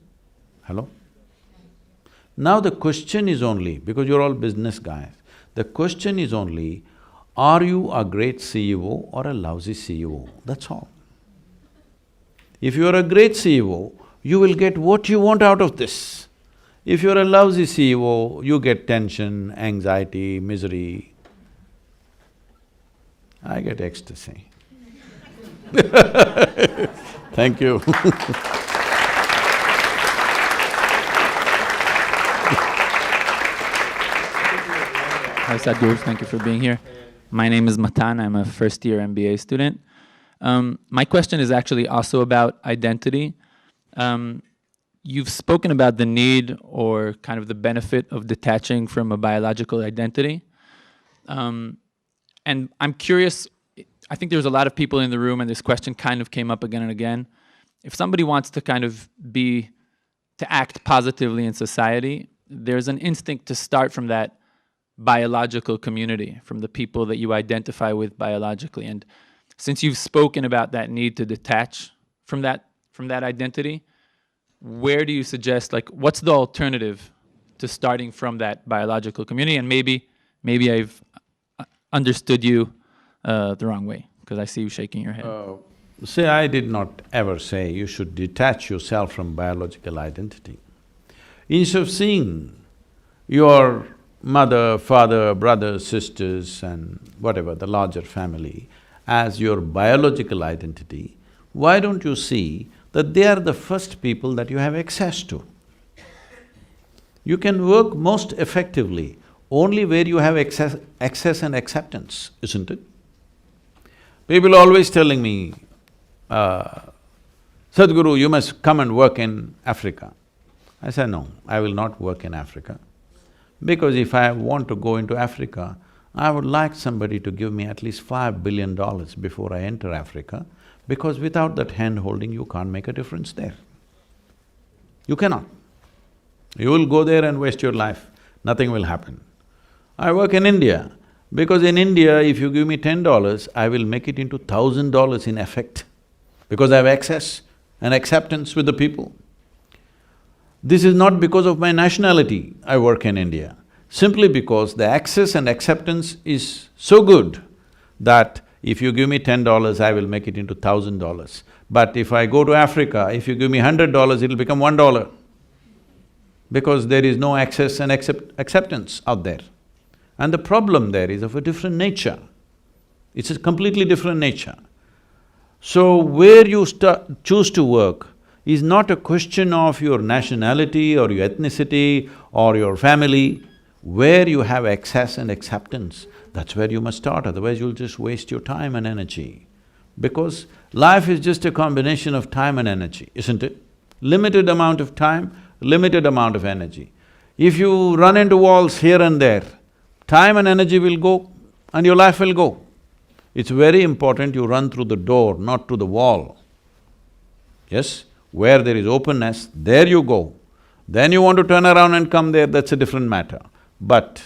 Hello? Now the question is only, because you're all business guys, the question is only, are you a great CEO or a lousy CEO? That's all. If you're a great CEO, you will get what you want out of this. If you're a lousy CEO, you get tension, anxiety, misery. I get ecstasy. Thank you. Hi Sadhguru, thank you for being here. My name is Matan, I'm a first-year MBA student. My question is actually also about identity. You've spoken about the need or kind of the benefit of detaching from a biological identity. And I'm curious, I think there's a lot of people in the room and this question kind of came up again and again. If somebody wants to kind of to act positively in society, there's an instinct to start from that biological community, from the people that you identify with biologically. And since you've spoken about that need to detach from that identity, where do you suggest, like, what's the alternative to starting from that biological community? And maybe I've understood you the wrong way, because I see you shaking your head. See, I did not ever say you should detach yourself from biological identity. Instead of seeing your mother, father, brothers, sisters and whatever, the larger family, as your biological identity, why don't you see that they are the first people that you have access to? You can work most effectively only where you have access and acceptance, isn't it? People are always telling me, Sadhguru, you must come and work in Africa. I said, no, I will not work in Africa. Because if I want to go into Africa, I would like somebody to give me at least $5 billion before I enter Africa, because without that hand-holding, you can't make a difference there. You cannot. You will go there and waste your life, nothing will happen. I work in India, because in India, if you give me $10, I will make it into $1,000 in effect, because I have access and acceptance with the people. This is not because of my nationality I work in India, simply because the access and acceptance is so good that if you give me $10, I will make it into $1,000. But if I go to Africa, if you give me $100, it'll become $1, because there is no access and acceptance out there. And the problem there is of a different nature. It's a completely different nature. So where you choose to work is not a question of your nationality or your ethnicity or your family. Where you have access and acceptance, that's where you must start, otherwise you'll just waste your time and energy. Because life is just a combination of time and energy, isn't it? Limited amount of time, limited amount of energy. If you run into walls here and there, time and energy will go and your life will go. It's very important you run through the door, not through the wall. Yes? Where there is openness, there you go. Then you want to turn around and come there, that's a different matter. But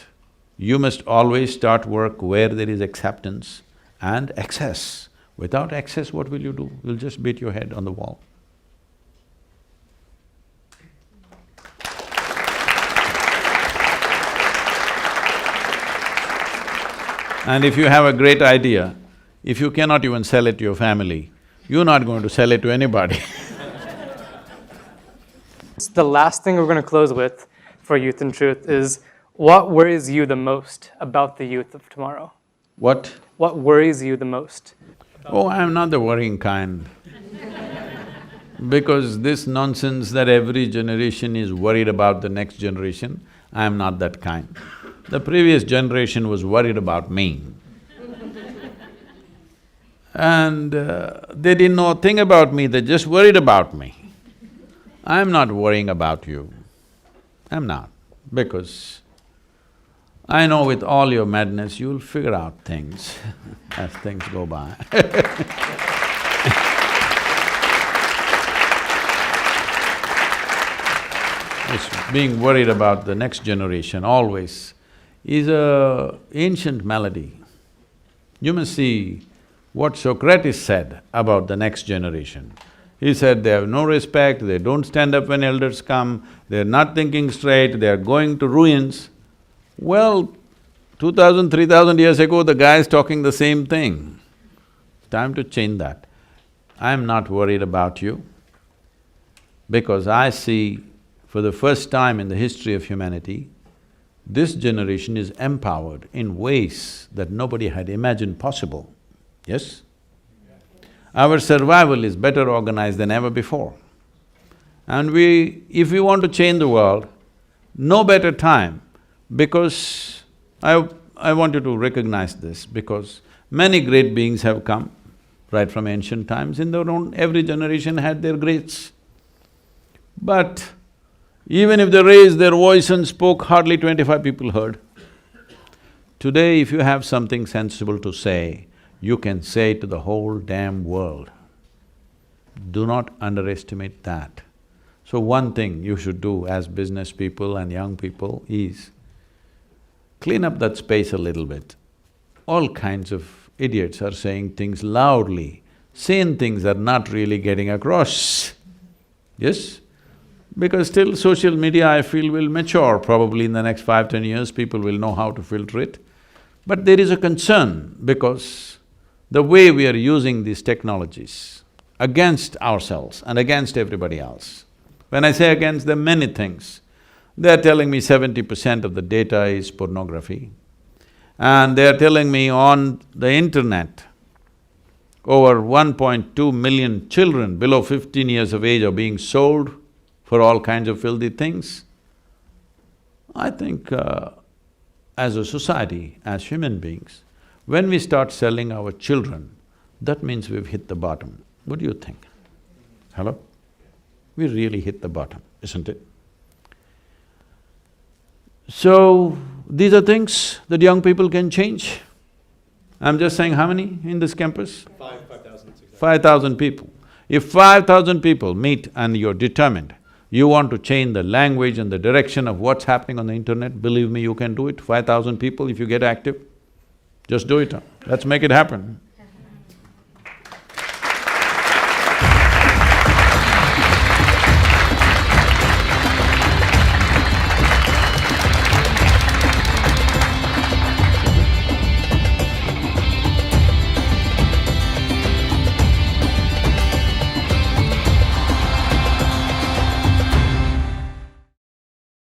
you must always start work where there is acceptance and access. Without access, what will you do? You'll just beat your head on the wall. And if you have a great idea, if you cannot even sell it to your family, you're not going to sell it to anybody. The last thing we're going to close with for Youth and Truth is, what worries you the most about the youth of tomorrow? What? What worries you the most? Oh, I'm not the worrying kind. Because this nonsense that every generation is worried about the next generation, I'm not that kind. The previous generation was worried about me. And they didn't know a thing about me, they just worried about me. I'm not worrying about you. I'm not, because I know with all your madness, you'll figure out things as things go by. It's being worried about the next generation always is a ancient malady. You must see what Socrates said about the next generation. He said they have no respect, they don't stand up when elders come, they're not thinking straight, they're going to ruins. Well, 2000, 3000 years ago, the guy is talking the same thing. Time to change that. I'm not worried about you because I see for the first time in the history of humanity, this generation is empowered in ways that nobody had imagined possible. Yes? Our survival is better organized than ever before. And if we want to change the world, no better time, because I want you to recognize this, because many great beings have come right from ancient times. In their own… every generation had their greats. But even if they raised their voice and spoke, hardly 25 people heard. Today, if you have something sensible to say, you can say to the whole damn world. Do not underestimate that. So one thing you should do as business people and young people is clean up that space a little bit. All kinds of idiots are saying things loudly, sane things are not really getting across. Yes? Because still social media, I feel, will mature. Probably in the next 5–10 years, people will know how to filter it. But there is a concern because the way we are using these technologies against ourselves and against everybody else. When I say against, there are many things. They're telling me 70% of the data is pornography. And they're telling me on the internet, over 1.2 million children below 15 years of age are being sold for all kinds of filthy things. I think as a society, as human beings, when we start selling our children, that means we've hit the bottom. What do you think? Hello? We really hit the bottom, isn't it? So, these are things that young people can change. I'm just saying, how many in this campus? 5,000. 5,000 people. If 5,000 people meet and you're determined, you want to change the language and the direction of what's happening on the internet, believe me, you can do it. 5,000 people, if you get active, just do it. Let's make it happen.